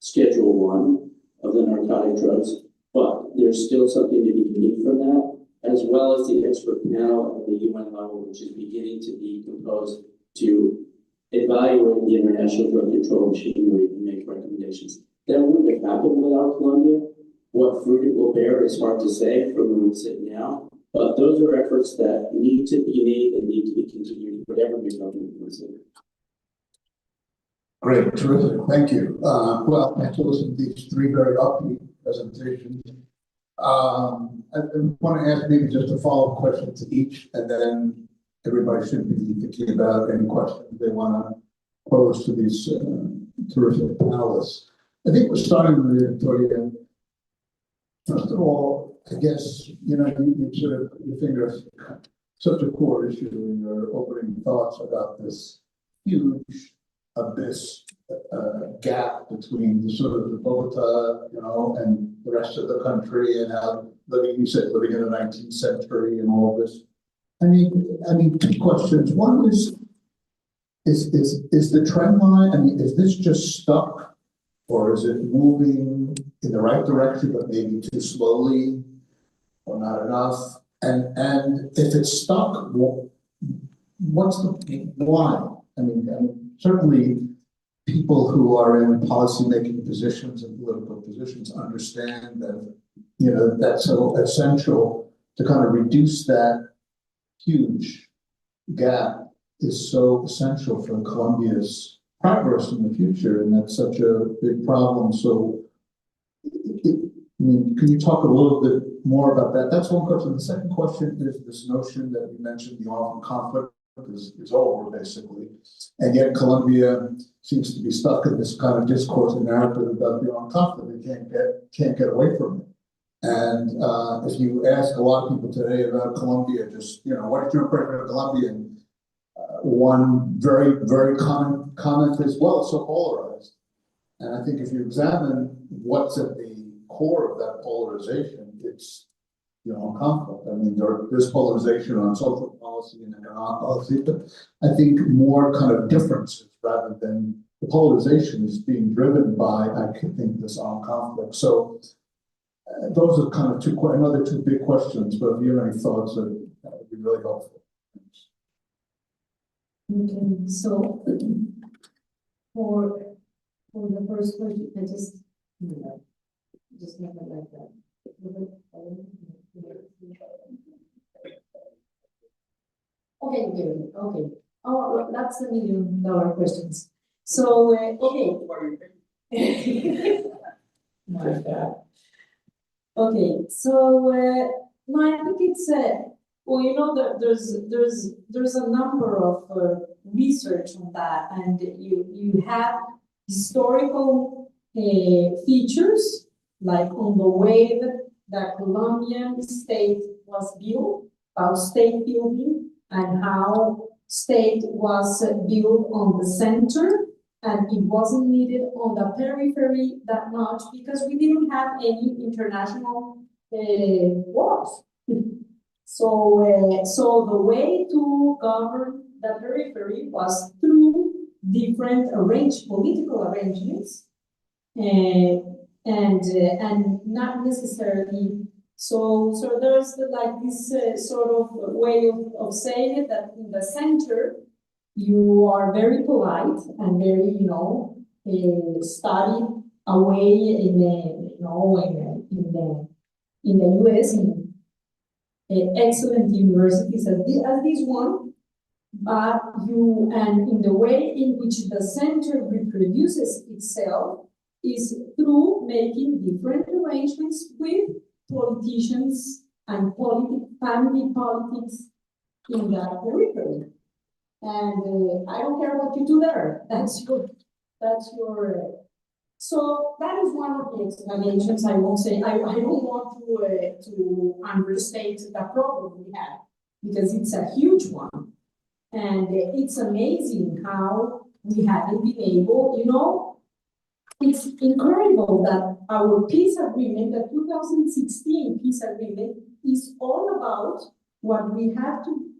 Schedule 1 of the narcotic drugs, but there's still something to be gleaned from that, as well as the expert panel at the UN level, which is beginning to be composed to evaluate the international drug control machinery and make recommendations. That wouldn't have happened without Colombia. What fruit it will bear is hard to say from where we sit now, but those are efforts that need to be made and need to be continued, whatever the government considers. Great, terrific, thank you. Well, after listening to these three very upbeat presentations, I want to ask maybe just a follow-up question to each, and then everybody should be thinking about any questions they want to pose to these terrific panelists. I think we're starting with Victoria. First of all, I guess, you know, you sort of, your fingers such a core issue in your opening thoughts about this huge abyss, gap between the sort of the Bogota, you know, and the rest of the country, and how living, you said, living in the 19th century and all this. I mean, two questions. One is the trend line, I mean, is this just stuck, or is it moving in the right direction, but maybe too slowly, or not enough? And if it's stuck, what's the why? I mean, certainly people who are in policymaking positions and political positions understand that, you know, that's so essential to kind of reduce that huge gap is so essential for Colombia's progress in the future, and that's such a big problem. So, I mean, can you talk a little bit more about that? That's one question. The second question is this notion that you mentioned, the armed conflict is over, basically, and yet Colombia seems to be stuck in this kind of discourse and narrative about the armed conflict. They can't get away from it. And if you ask a lot of people today about Colombia, just, you know, what is your impression of Colombia? And one very, very common comment is, well, it's so polarized. And I think if you examine what's at the core of that polarization, it's, you know, conflict. I mean, there's polarization on social policy and economic policy, but I think more kind of differences rather than the polarization is being driven by, I think, this armed conflict. So Those are kind of another two big questions, but if you have any thoughts, that would be really helpful. Okay, so for the first question, I just have it like that. Okay. Oh, that's the $1 million questions. So, okay. My God. Okay, so, no, I think it's, well, you know, there's a number of research on that, and you have historical features, like on the way that Colombian state was built, about state building, and how state was built on the center, and it wasn't needed on the periphery that much because we didn't have any international wars. So the way to govern the periphery was through different political arrangements, and not necessarily. So there's like this sort of way of saying it, that in the center you are very polite and very, studied away in the US, in excellent universities as this one, but and in the way in which the center reproduces itself is through making different arrangements with politicians and family politics in that periphery. And I don't care what you do there. That's your. So that is one of the explanations. I won't say. I don't want to understate the problem we have, because it's a huge one, and it's amazing how we haven't been able. It's incredible that our peace agreement, the 2016 peace agreement, is all about what we have to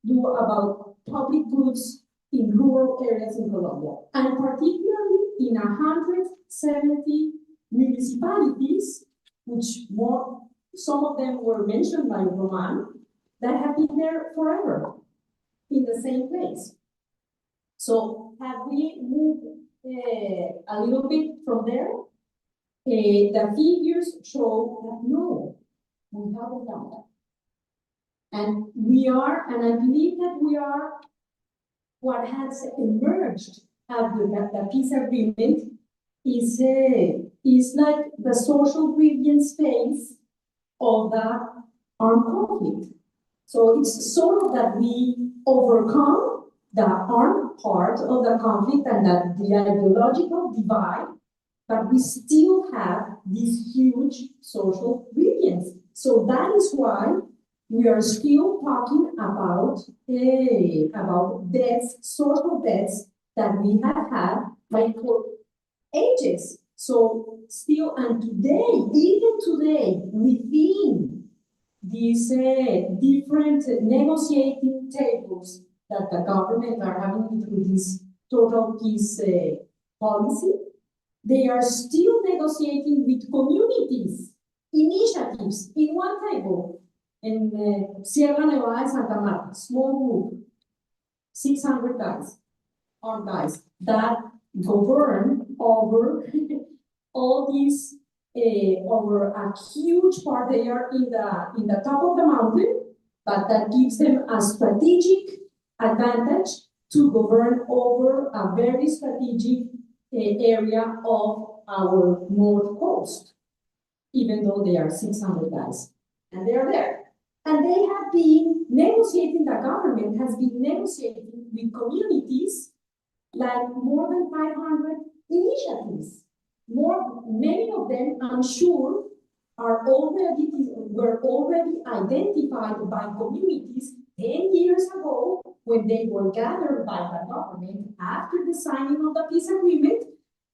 do about public goods in rural areas in Colombia, and particularly in 170 municipalities, which some of them were mentioned by Roman, that have been there forever in the same place. So have we moved a little bit from there? The figures show that no, we haven't done that. And I believe that we are, what has emerged after the peace agreement is like the social grievance space of the armed conflict. So it's sort of that we overcome the armed part of the conflict and the ideological divide, but we still have this huge social grievance. So that is why we are still talking about debts, social debts that we have had like for ages. So still, and today, even today, within these different negotiating tables that the government are having through this total peace policy, they are still negotiating with communities, initiatives in one table. In Sierra Nevada and Santa Marta, small group, 600 guys, armed guys, that govern over all these, over a huge part. They are in the top of the mountain, but that gives them a strategic advantage to govern over a very strategic area of our north coast, even though they are 600 guys, and they are there. And they have been negotiating, the government has been negotiating with communities, like more than 500 initiatives. Many of them, I'm sure, were already identified by communities 10 years ago, when they were gathered by the government after the signing of the peace agreement,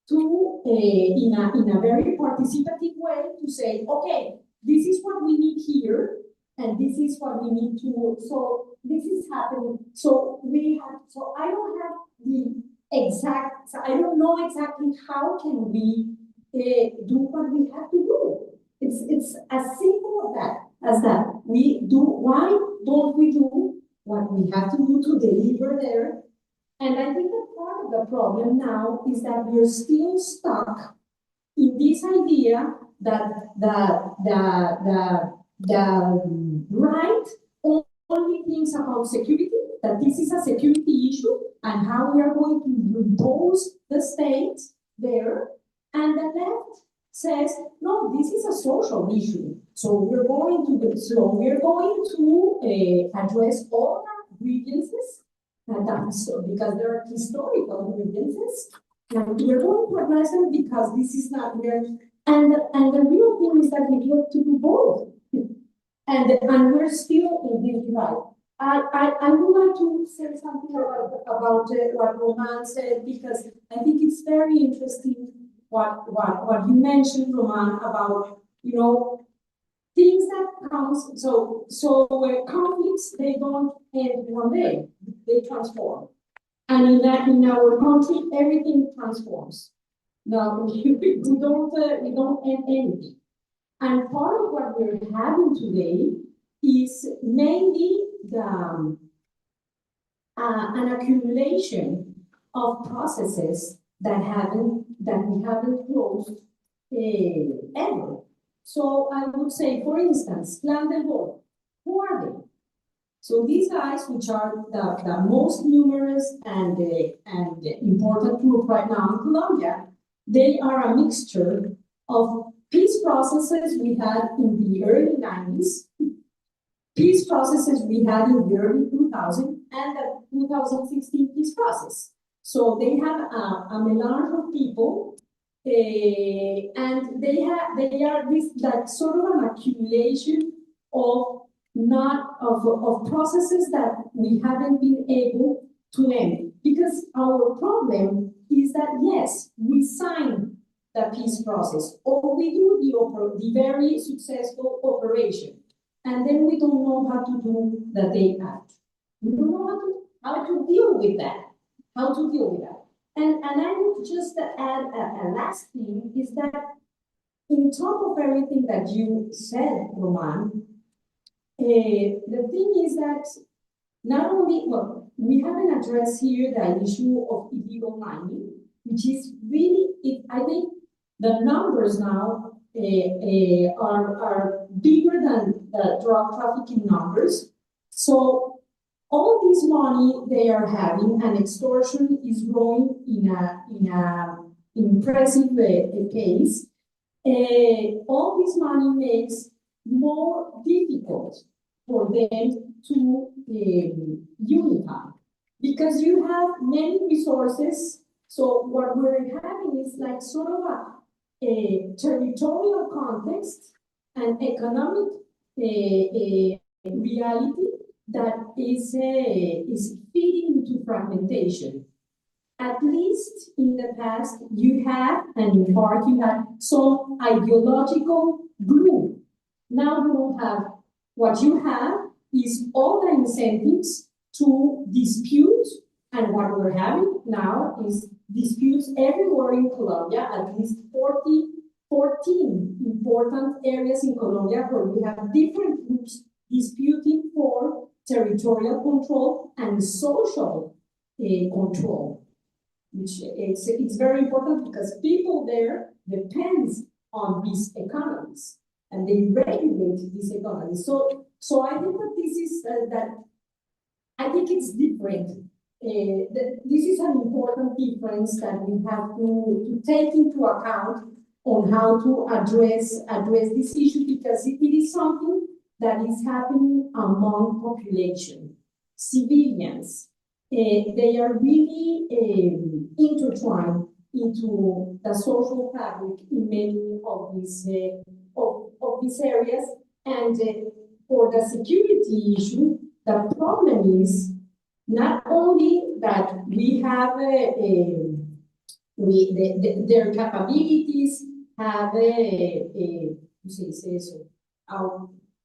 to in a very participative way to say, okay, this is what we need here, and this is what we need to, so this is happening. So I don't have the exact, so I don't know exactly how can we do what we have to do. It's as simple as that. Why don't we do what we have to do to deliver there? And I think that part of the problem now is that we're still stuck in this idea that the right only thinks about security, that this is a security issue, and how we are going to impose the state there, and the left says, no, this is a social issue. So we're going to address all our grievances, because there are historical grievances, and we're going to address them because this is not where. And the real thing is that we have to do both, and we're still in this divide. I would like to say something about what Roman said, because I think it's very interesting what you mentioned, Roman, about, things that comes, so conflicts, they don't end one day, they transform. And in our country, everything transforms. Now, we don't end anything. And part of what we're having today is mainly an accumulation of processes that we haven't closed ever. So I would say, for instance, Plan del Bor, who are they? So these guys, which are the most numerous and important group right now in Colombia, they are a mixture of peace processes we had in the early 90s, peace processes we had in the early 2000s, and the 2016 peace process. So they have a melange of people, and they are this like sort of an accumulation of processes that we haven't been able to end. Because our problem is that, yes, we sign the peace process, or we do the very successful operation, and then we don't know how to do the day act. We don't know how to deal with that. And I would just add a last thing, is that in top of everything that you said, Roman, the thing is that not only, well, we haven't addressed here the issue of illegal mining, which is really, I think the numbers now are bigger than the drug trafficking numbers. So all this money they are having, and extortion is growing in a impressive pace. All this money makes more difficult for them to unify, because you have many resources. So what we're having is like sort of a territorial context and economic reality that is feeding into fragmentation. At least in the past, you had, and in part you had, some ideological glue. Now you don't have. What you have is all the incentives to dispute, and what we're having now is disputes everywhere in Colombia, at least 14 important areas in Colombia where we have different groups disputing for territorial control and social control, which it's very important because people there depends on these economies, and they regulate these economies. So I think that this is I think it's different. This is an important difference that we have to take into account on how to address this issue, because it is something that is happening among population, civilians. They are really intertwined into the social fabric in many of these areas. And for the security issue, the problem is not only that we have their capabilities have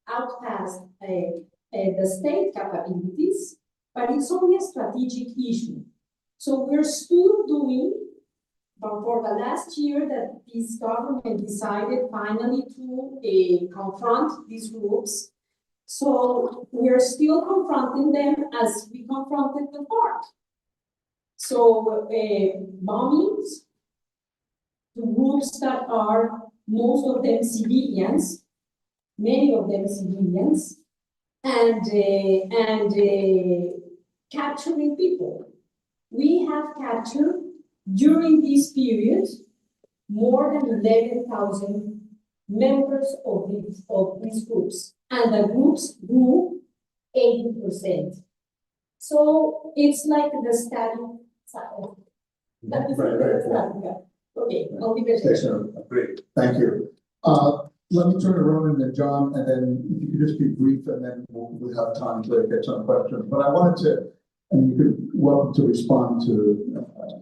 outpassed the state capabilities, but it's only a strategic issue. So we're still doing for the last year that this government decided finally to confront these groups. So we're still confronting them as we confronted the FARC. So bombings to groups that are most of them civilians, many of them civilians, and capturing people. We have captured during this period more than 11,000 members of these groups, and the groups grew 80%. So it's like the static cycle. That is okay, I'll leave it there. Excellent, great, thank you. Let me turn it around to John, and then if you could just be brief, and then we'll have time to get some questions. But I wanted to, and you could welcome to respond to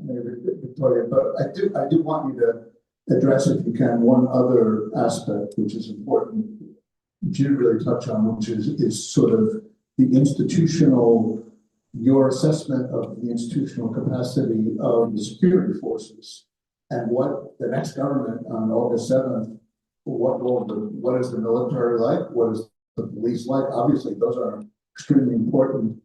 maybe Victoria, but I do want you to address, if you can, one other aspect which is important, which you really touch on, which is sort of the institutional, your assessment of the institutional capacity of the security forces, and what the next government on August 7th, what is the military like? What is the police like? Obviously, those are extremely important.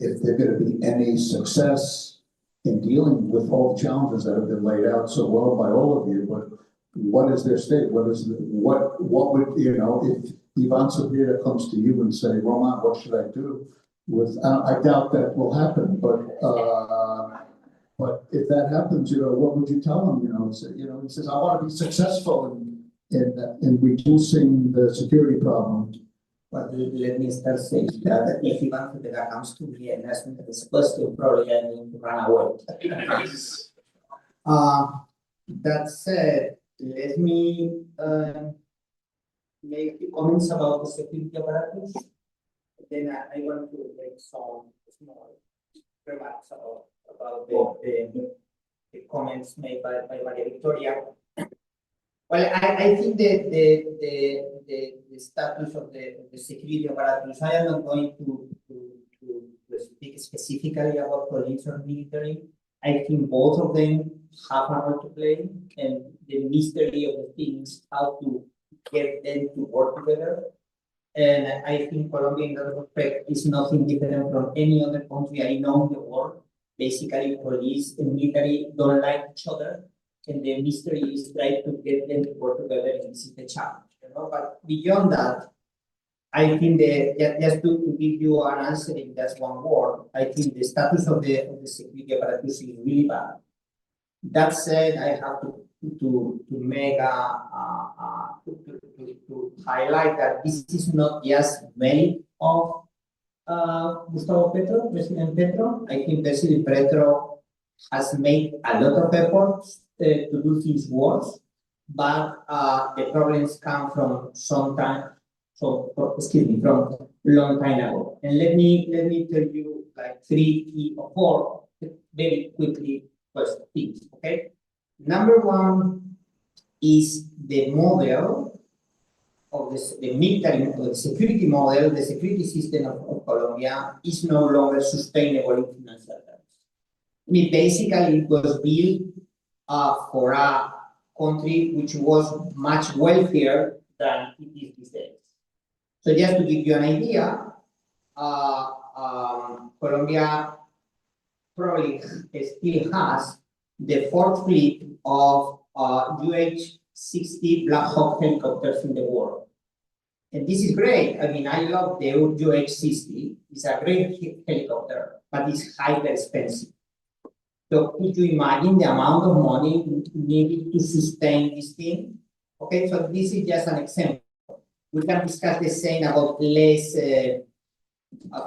If there's going to be any success in dealing with all the challenges that have been laid out so well by all of you, but what is their state? What would, you know, if Ivan Sabira comes to you and say, Roman, what should I do? I doubt that will happen, but if that happens, you know, what would you tell him? You know, he says, I want to be successful in reducing the security problem. But let me start saying that if Ivan Federa comes to me and asks me this question, probably I need to run away. That said, let me make comments about the security apparatus. Then I want to make some small remarks about the comments made by Maria Victoria. Well, I think the status of the security apparatus, I am not going to speak specifically about police or military. I think both of them have a role to play, and the mystery of the things, how to get them to work together. And I think Colombia in that respect is nothing different from any other country I know in the world. Basically, police and military don't like each other, and the mystery is trying to get them to work together, and this is the challenge, you know. But beyond that, I think just to give you an answer in just one word, I think the status of the security apparatus is really bad. That said, I have to make to highlight that this is not just merit of Gustavo Petro, President Petro. I think President Petro has made a lot of efforts to do things worse, but the problems come from some time. From long time ago. And let me tell you like 3 or 4 very quickly first things. Okay, number one is the model of the military, the security model, the security system of Colombia is no longer sustainable in financial terms. I mean, basically, it was built for a country which was much wealthier than it is these days. So just to give you an idea, Colombia probably still has the 4th fleet of UH-60 Black Hawk helicopters in the world. And this is great. I mean, I love the UH-60. It's a great helicopter, but it's hyper expensive. So could you imagine the amount of money needed to sustain this thing? Okay, so this is just an example. We can discuss the same about less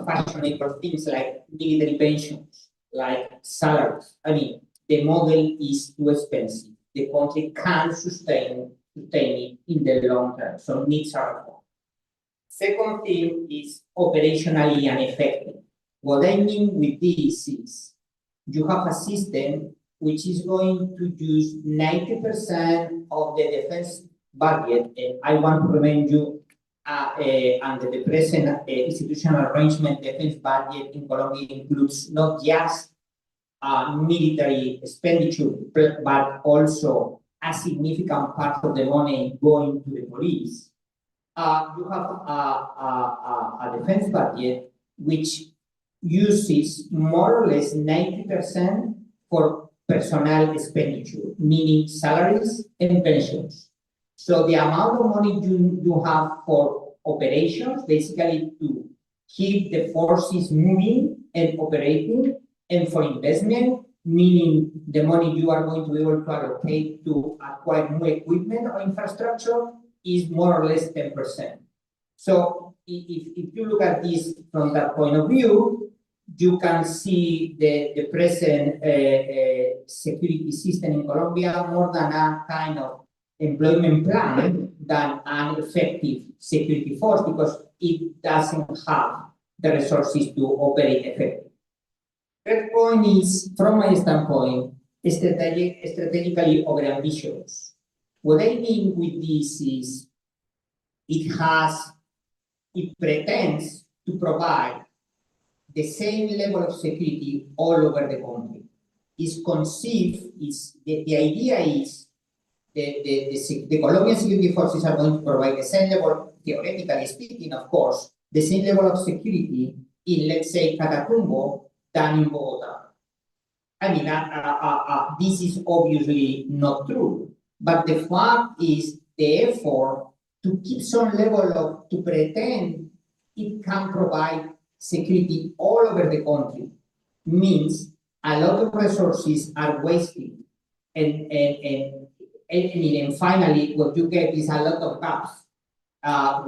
fashionable things like military pensions, like salaries. I mean, the model is too expensive. The country can't sustain it in the long term, so needs are reform. Second thing is operationally ineffective. What I mean with this is you have a system which is going to use 90% of the defense budget, and I want to remind you, under the present institutional arrangement, defense budget in Colombia includes not just military expenditure, but also a significant part of the money going to the police. You have a defense budget which uses more or less 90% for personnel expenditure, meaning salaries and pensions. So the amount of money you have for operations, basically to keep the forces moving and operating, and for investment, meaning the money you are going to be able to allocate to acquire new equipment or infrastructure, is more or less 10%. So if you look at this from that point of view, you can see the present security system in Colombia more than a kind of employment plan than an effective security force, because it doesn't have the resources to operate effectively. Third point is, from my standpoint, strategically overambitious. What I mean with this is it pretends to provide the same level of security all over the country. The idea is the Colombian security forces are going to provide the same level, theoretically speaking, of course, the same level of security in, let's say, Catatumbo than in Bogota. I mean, this is obviously not true, but the fact is the effort to keep some level of, to pretend it can provide security all over the country means a lot of resources are wasted, and finally what you get is a lot of gaps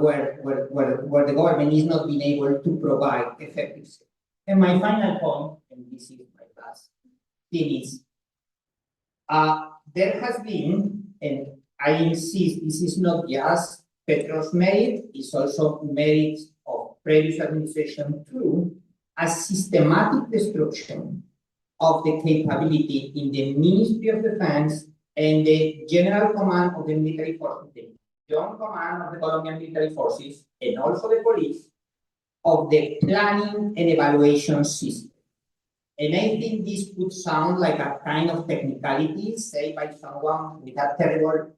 where the government is not being able to provide effective security. And my final point, and this is my last thing, is there has been, and I insist, this is not just Petro's merit, it's also merit of previous administration too, a systematic destruction of the capability in the Ministry of Defense and the General Command of the Military Forces, the Joint Command of the Colombian Military Forces, and also the police, of the planning and evaluation system. And I think this could sound like a kind of technicality, say by someone with a terrible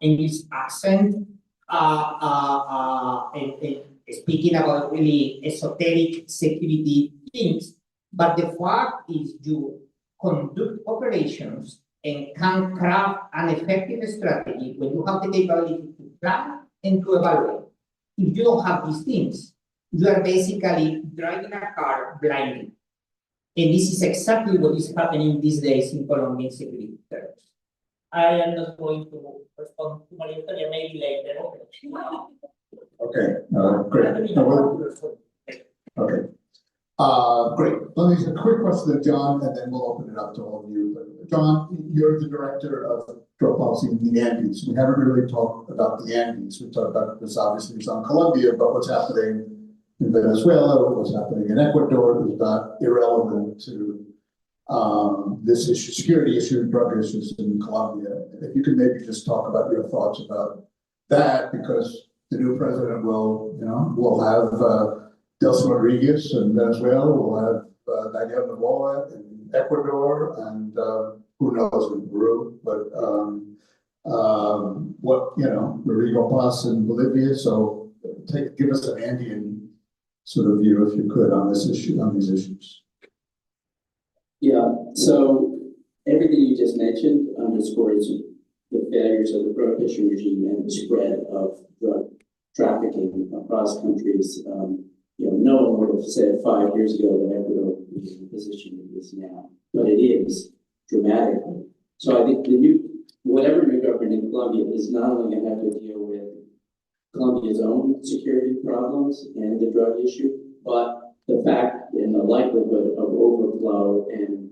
English accent, and speaking about really esoteric security things, but the fact is you conduct operations and can craft an effective strategy when you have the capability to plan and to evaluate. If you don't have these things, you are basically driving a car blindly. And this is exactly what is happening these days in Colombian security terms. I am not going to respond to Maria Antonia, maybe later. Okay, great. Okay. Great. Let me a quick question to John, and then we'll open it up to all of you. But John, you're the director of drug policy in the Andes. We haven't really talked about the Andes. We talked about this obviously it's on Colombia, but what's happening in Venezuela, what's happening in Ecuador is not irrelevant to this issue, security issue, drug issues in Colombia. If you could maybe just talk about your thoughts about that, because the new president will have Delcy Rodriguez in Venezuela, we'll have Daniel Noboa in Ecuador, and who knows in Peru, but Rodrigo Paz in Bolivia. So give us an Andean sort of view, if you could, on this issue, on these issues. Yeah, so everything you just mentioned underscores the failures of the prohibition regime and the spread of drug trafficking across countries. No one would have said 5 years ago that Ecuador would be in the position it is now, but it is dramatically. So I think whatever new government in Colombia is not only going to have to deal with Colombia's own security problems and the drug issue, but the fact and the likelihood of overflow and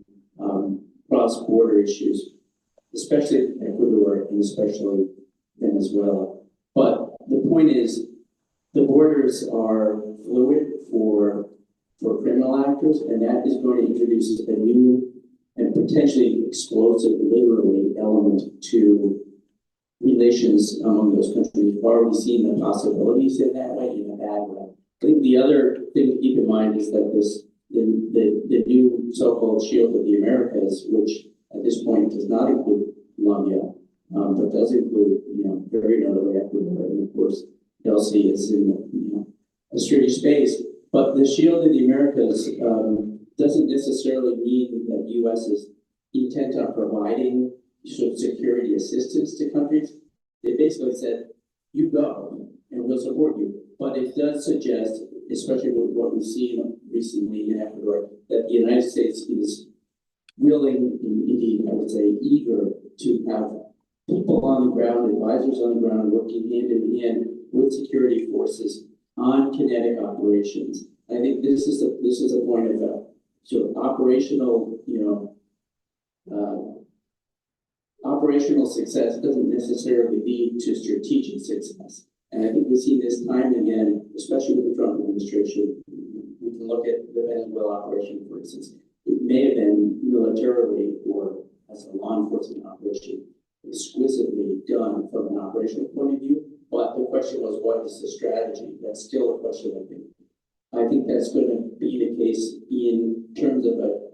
cross-border issues, especially Ecuador and especially Venezuela. But the point is, the borders are fluid for criminal actors, and that is going to introduce a new and potentially explosive, literally, element to relations among those countries. We've already seen the possibilities in that way, in a bad way. I think the other thing to keep in mind is that the the new so-called Shield of the Americas, which at this point does not include Colombia, but does include, very notably Ecuador, and of course, Chelsea is in a sturdy space. But the Shield of the Americas doesn't necessarily mean that the U.S. is intent on providing sort of security assistance to countries. They basically said, you go and we'll support you. But it does suggest, especially with what we've seen recently in Ecuador, that the United States is willing, indeed, I would say, eager to have people on the ground, advisors on the ground, working hand in hand with security forces on kinetic operations. I think this is a point of sort of operational, operational success doesn't necessarily lead to strategic success. And I think we've seen this time and again, especially with the Trump administration. We can look at the Venezuela operation, for instance. It may have been militarily or as a law enforcement operation exquisitely done from an operational point of view. But the question was, what is the strategy? That's still a question, I think. I think that's going to be the case in terms of a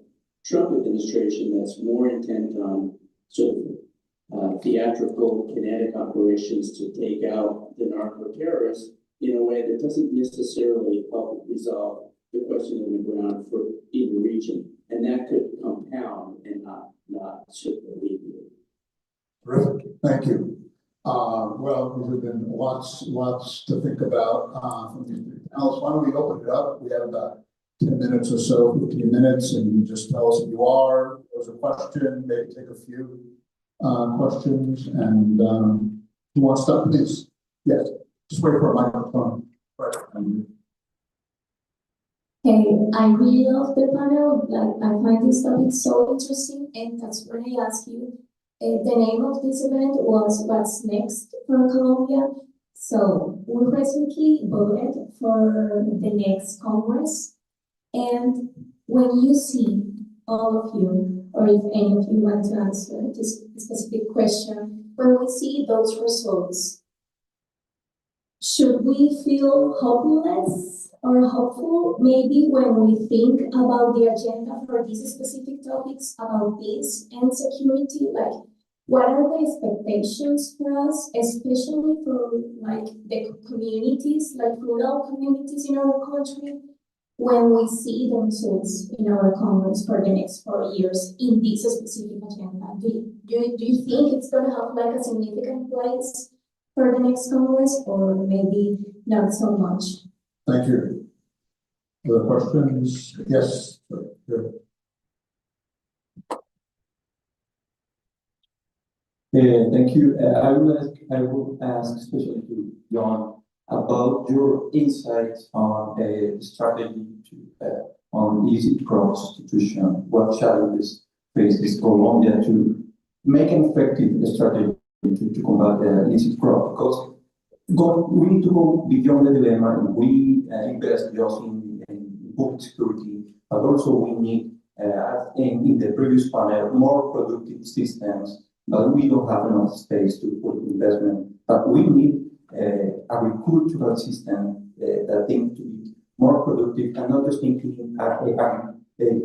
Trump administration that's more intent on sort of theatrical, kinetic operations to take out the narco-terrorists in a way that doesn't necessarily help resolve the question on the ground in the region. And that could compound and not sort of alleviate. Terrific, thank you. Well, there have been lots to think about from these three panels. Why don't we open it up? We have about 10 minutes or so, 15 minutes, and you just tell us who you are. There's a question, maybe take a few questions, and who wants to, please? Yes, just wait for a microphone. Right. Hey, I really love the panel. Like, I find this topic so interesting, and that's when I ask you. The name of this event was What's Next for Colombia. So we recently voted for the next Congress. And when you see all of you, or if any of you want to answer this specific question, when we see those results, should we feel hopeless or hopeful? Maybe when we think about the agenda for these specific topics about peace and security, like what are the expectations for us, especially for like the communities, like rural communities in our country, when we see the results in our Congress for the next 4 years in this specific agenda? Do you think it's going to have like a significant place for the next Congress, or maybe not so much? Thank you. Other questions? Yes. Sure. Thank you. I would ask especially to John about your insights on a strategy on illicit prostitution. What challenges faces Colombia to make an effective strategy to combat illicit crop? Because we need to go beyond the dilemma. We invest just in public security, but also we need, in the previous panel, more productive systems. But we don't have enough space to put investment. But we need agricultural system that think to be more productive and not just thinking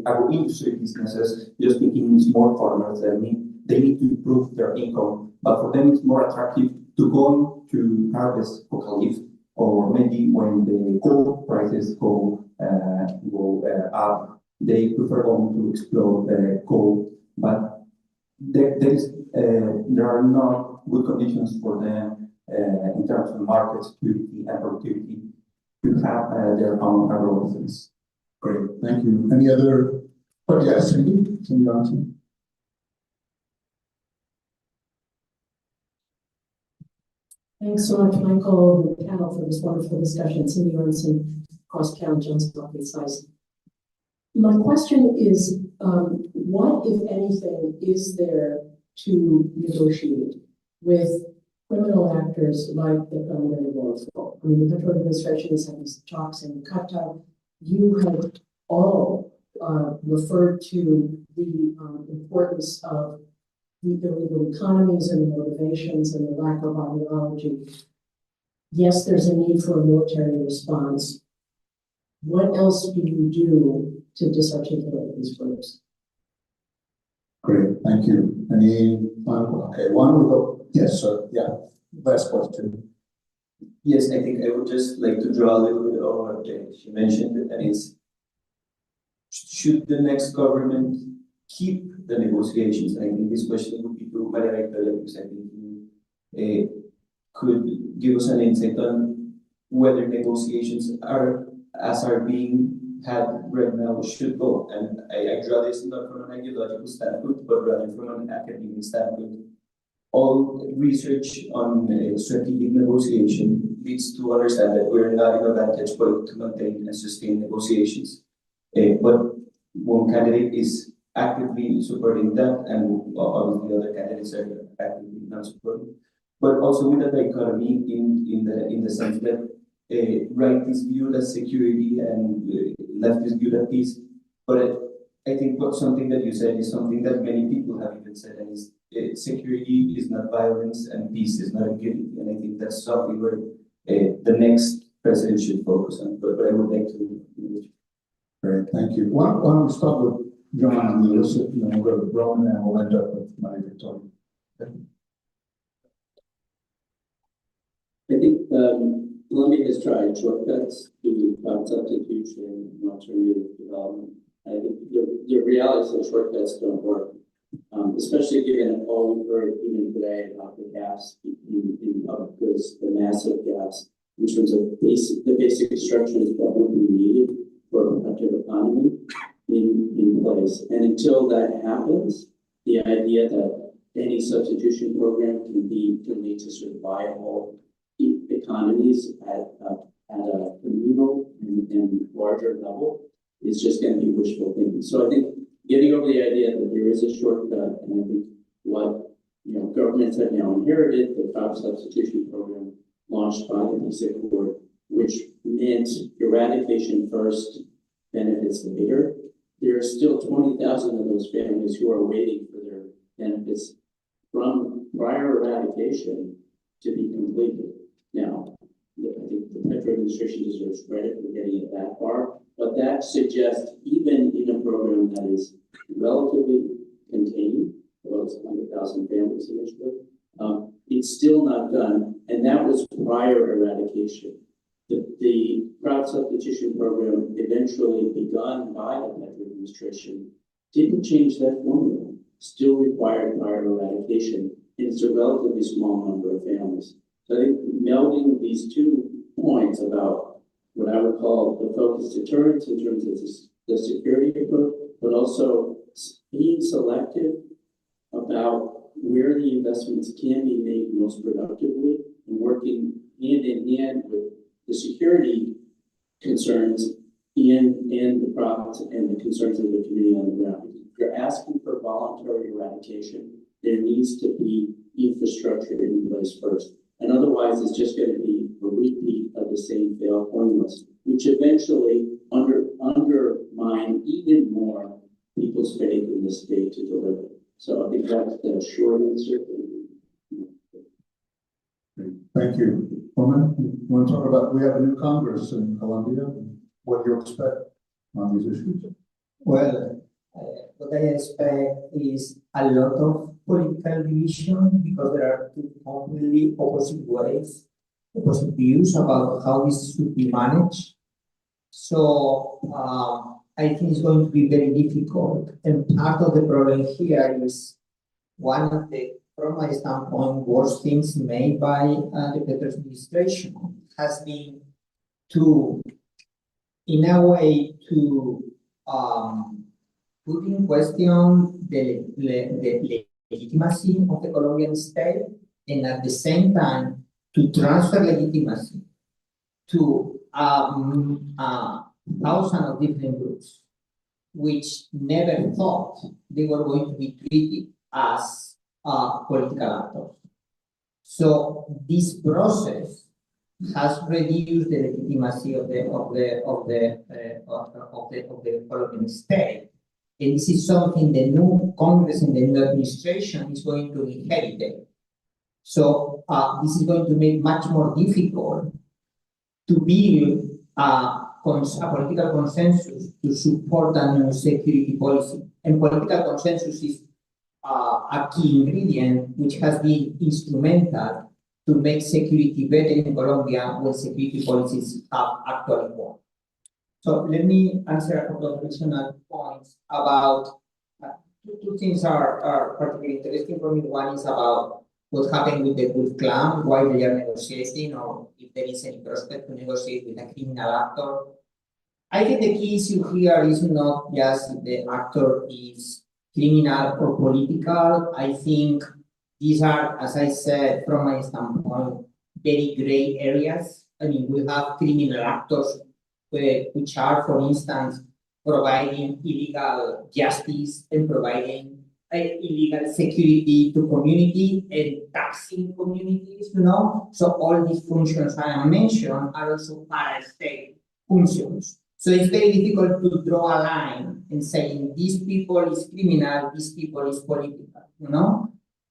agro-industry businesses, just thinking in small farmers that they need to improve their income. But for them, it's more attractive to go to harvest coca leaf, or maybe when the coal prices go up, they prefer going to explore coal. But there are not good conditions for them in terms of market security and productivity to have their own agro business. Great, thank you. Any other? Oh, yes, Cindy Johnson. Thanks so much, Michael, and the panel for this wonderful discussion. Cindy Johnson, cross-town Johnson office size. My question is, what, if anything, is there to negotiate with criminal actors like the Colombian Fiscal? I mean, the Petro administration has had these talks in Qatar. You have all referred to the importance of the illegal economies and the motivations and the lack of ideology. Yes, there's a need for a military response. What else do you do to disarticulate these groups. Great, thank you. Any final, okay, why don't we go, yes, sir, yeah, last question. Yes, I think I would just like to draw a little bit on what she mentioned, and it's, should the next government keep the negotiations? I think this question would be to Maria Victoria, because I think you could give us an insight on whether negotiations are being had right now should go. And I draw this not from an ideological standpoint, but rather from an academic standpoint. All research on strategic negotiation leads to understand that we're not in a vantage point to maintain and sustain negotiations. But one candidate is actively supporting that, and obviously other candidates are actively not supporting. But also with the dichotomy in the sense that right is viewed as security and left is viewed as peace. But I think something that you said is something that many people have even said, and is security is not violence and peace is not impunity. And I think that's something where the next president should focus on. But I would like to. Great, thank you. Why don't we start with John on the illicit, and then we'll go to Roman, and we'll end up with Maria Victoria. I think Colombia has tried shortcuts to cloud substitution and alternative development. I think the reality is that shortcuts don't work, especially given all we've heard even today about the gaps in public goods, the massive gaps in terms of the basic structures that would be needed for a productive economy in place. And until that happens, the idea that any substitution program can lead to sort of viable economies at a communal and larger level is just going to be wishful thinking. So I think getting over the idea that there is a shortcut, and I think what governments have now inherited, the crop substitution program launched by the Peace Accord, which meant eradication first, benefits later. There are still 20,000 of those families who are waiting for their benefits from prior eradication to be completed. Now, I think the Petro administration deserves credit for getting it that far, but that suggests even in a program that is relatively contained, well, it's 100,000 families initially, it's still not done, and that was prior eradication. The crop substitution program, eventually begun by the Petro administration, didn't change that formula, still required prior eradication, and it's a relatively small number of families. So I think melding these 2 points about what I would call the focused deterrence in terms of the security approach, but also being selective about where the investments can be made most productively and working hand in hand with the security concerns and the profits and the concerns of the community on the ground. If you're asking for voluntary eradication, there needs to be infrastructure in place first. And otherwise, it's just going to be a repeat of the same failed formulas, which eventually undermine even more people's faith in the state to deliver. So I think that's the short answer. Thank you. Roman, you want to talk about, we have a new Congress in Colombia. What do you expect on these issues? Well, what I expect is a lot of political division because there are 2 completely opposite ways, opposite views about how this should be managed. So I think it's going to be very difficult. And part of the problem here is one of the, from my standpoint, worst things made by the Petro administration has been to, in a way, to put in question the legitimacy of the Colombian state, and at the same time to transfer legitimacy to thousands of different groups, which never thought they were going to be treated as political actors. So this process has reduced the legitimacy of the Colombian state. And this is something the new Congress and the new administration is going to inherit. So this is going to make much more difficult to build a political consensus to support a new security policy. And political consensus is a key ingredient which has been instrumental to make security better in Colombia when security policies have actually worked. So let me answer a couple of additional points about two things are particularly interesting for me. One is about what happened with the Gulf Clan, why they are negotiating, or if there is any prospect to negotiate with a criminal actor. I think the key issue here is not just if the actor is criminal or political. I think these are, as I said, from my standpoint, very gray areas. I mean, we have criminal actors which are, for instance, providing illegal justice and providing illegal security to community and taxing communities, So all these functions I have mentioned are also para-state functions. So it's very difficult to draw a line and saying these people is criminal, these people is political,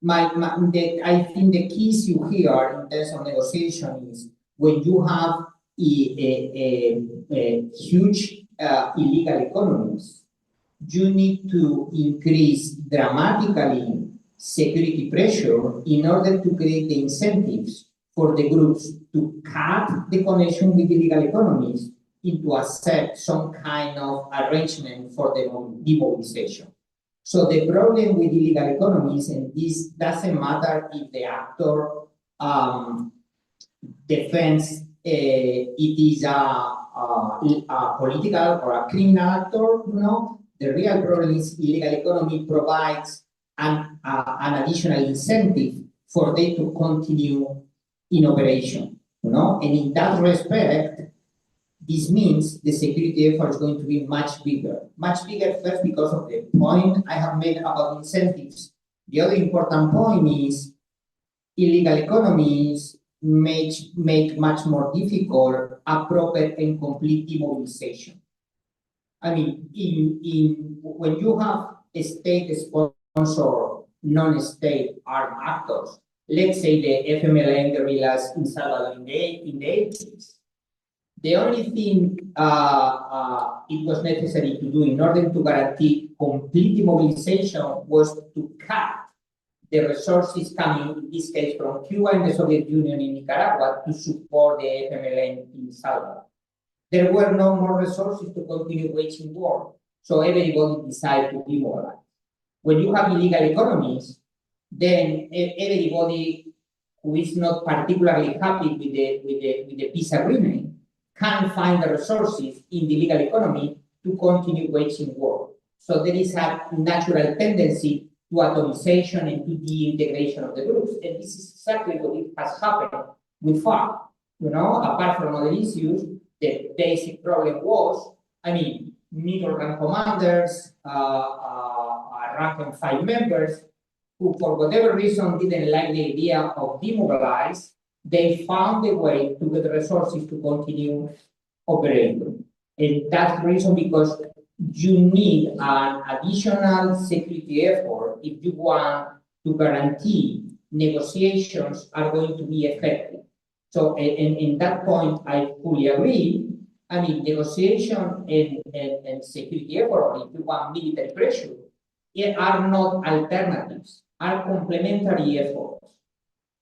I think the key issue here in terms of negotiation is when you have a huge illegal economies, you need to increase dramatically security pressure in order to create the incentives for the groups to cut the connection with illegal economies and to accept some kind of arrangement for the demobilization. So the problem with illegal economies, and this doesn't matter if the actor defends it is a political or a criminal actor, The real problem is illegal economy provides an additional incentive for them to continue in operation, And in that respect, this means the security effort is going to be much bigger. Much bigger first because of the point I have made about incentives. The other important point is illegal economies make much more difficult a proper and complete demobilization. I mean, when you have a state-sponsored non-state armed actors, let's say the FMLN guerrillas in Salvador in the 80s, the only thing it was necessary to do in order to guarantee complete demobilization was to cut the resources coming, in this case, from Cuba and the Soviet Union in Nicaragua to support the FMLN in Salvador. There were no more resources to continue waging war, so everybody decided to demobilize. When you have illegal economies, then everybody who is not particularly happy with the peace agreement can find the resources in the legal economy to continue waging war. So there is a natural tendency to atomization and to de-integration of the groups. And this is exactly what it has happened with FARC. Apart from other issues, the basic problem was, middle rank commanders, rank and file members, who for whatever reason didn't like the idea of demobilize, they found a way to get the resources to continue operating. And that's the reason because you need an additional security effort if you want to guarantee negotiations are going to be effective. So in that point, I fully agree. Negotiation and security effort, or if you want military pressure, are not alternatives, are complementary efforts.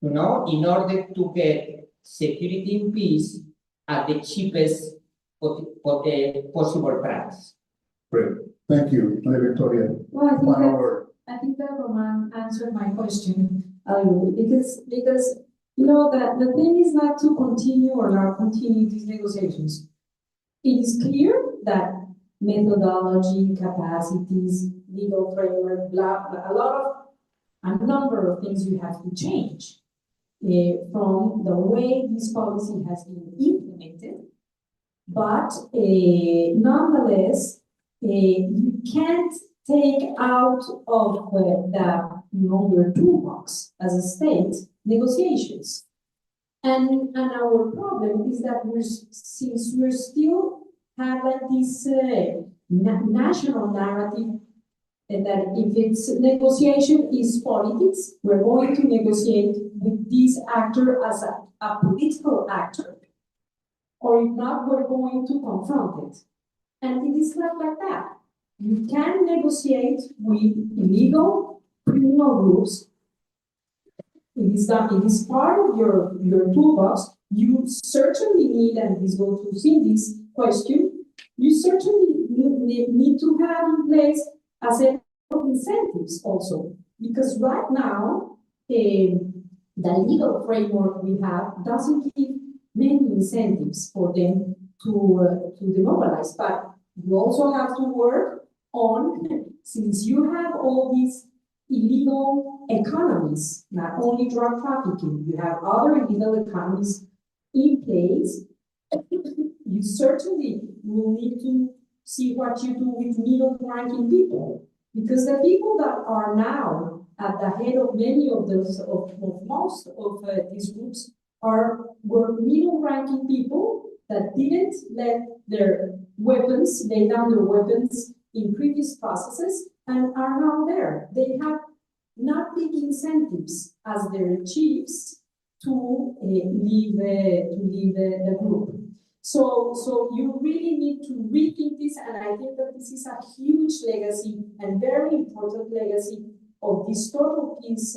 In order to get security and peace at the cheapest possible price. Great, thank you, Victoria. Well, I think that Roman answered my question because that the thing is not to continue or not continue these negotiations. It is clear that methodology, capacities, legal framework, a number of things you have to change from the way this policy has been implemented. But nonetheless, you can't take out of your toolbox as a state negotiations. And our problem is that since we're still have this national narrative that if it's negotiation is politics, we're going to negotiate with this actor as a political actor. or if not, we're going to confront it. And it is not like that. You can negotiate with illegal criminal groups. It is part of your toolbox. You certainly need, and this goes to Cindy's question, you certainly need to have in place a set of incentives also. Because right now, the legal framework we have doesn't give many incentives for them to demobilize. But you also have to work on, since you have all these illegal economies, not only drug trafficking, you have other illegal economies in place, you certainly will need to see what you do with middle-ranking people. Because the people that are now at the head of many of those, of most of these groups were middle-ranking people that didn't let their weapons, lay down their weapons in previous processes and are now there. They have not big incentives as their chiefs to leave the group. So you really need to rethink this, and I think that this is a huge legacy and very important legacy of this total peace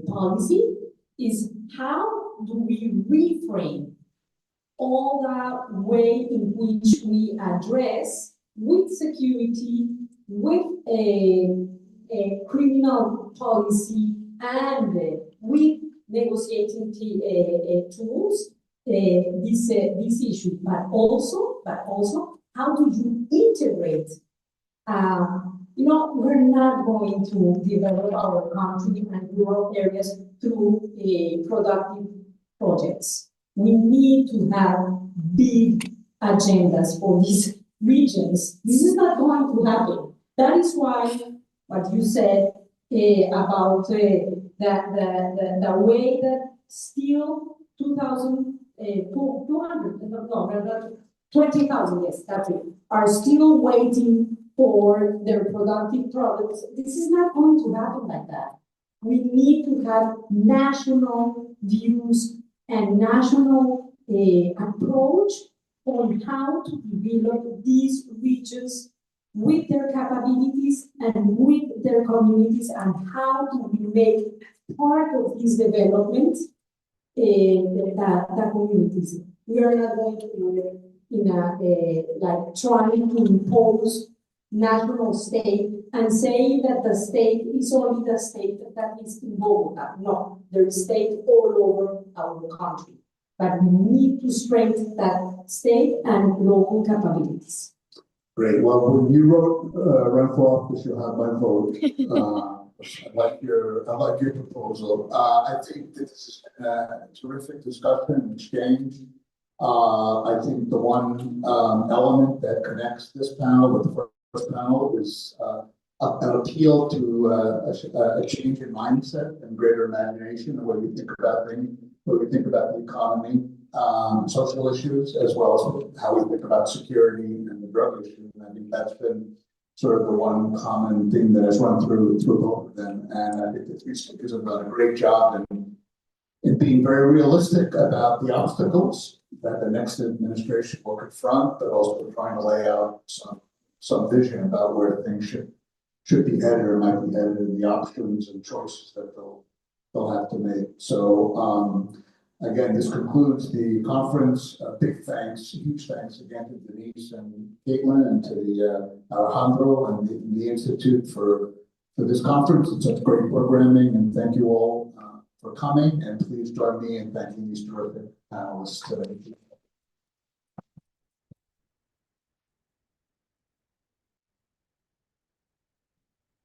policy, is how do we reframe all the way in which we address with security, with a criminal policy, and with negotiating tools, this issue, but also, how do you integrate? We're not going to develop our country and rural areas through productive projects. We need to have big agendas for these regions. This is not going to happen. That is why what you said about the way that still 20,000, yes, that's it, are still waiting for their productive products. This is not going to happen like that. We need to have national views and national approach on how to develop these regions with their capabilities and with their communities, and how do we make part of this development the communities. We are not going to do it in like trying to impose national state and say that the state is only the state that is in Bogota. No, there is state all over our country, but we need to strengthen that state and local capabilities. Great. Well, when you wrote run for office, you'll have my vote. I like your proposal. I think this is a terrific discussion and exchange. I think the one element that connects this panel with the first panel is an appeal to a change in mindset and greater imagination, the way we think about things, the way we think about the economy, social issues, as well as how we think about security and the drug issue. And I think that's been sort of the one common thing that has run through both of them. And I think the three speakers have done a great job in being very realistic about the obstacles that the next administration will confront, but also trying to lay out some vision about where things should be headed or might be headed, and the options and choices that they'll have to make. So again, this concludes the conference. Big thanks, huge thanks again to Denise and Caitlin, and to the Alejandro and the Institute for this conference. It's such great programming, and thank you all for coming. And please join me in thanking these terrific panelists today.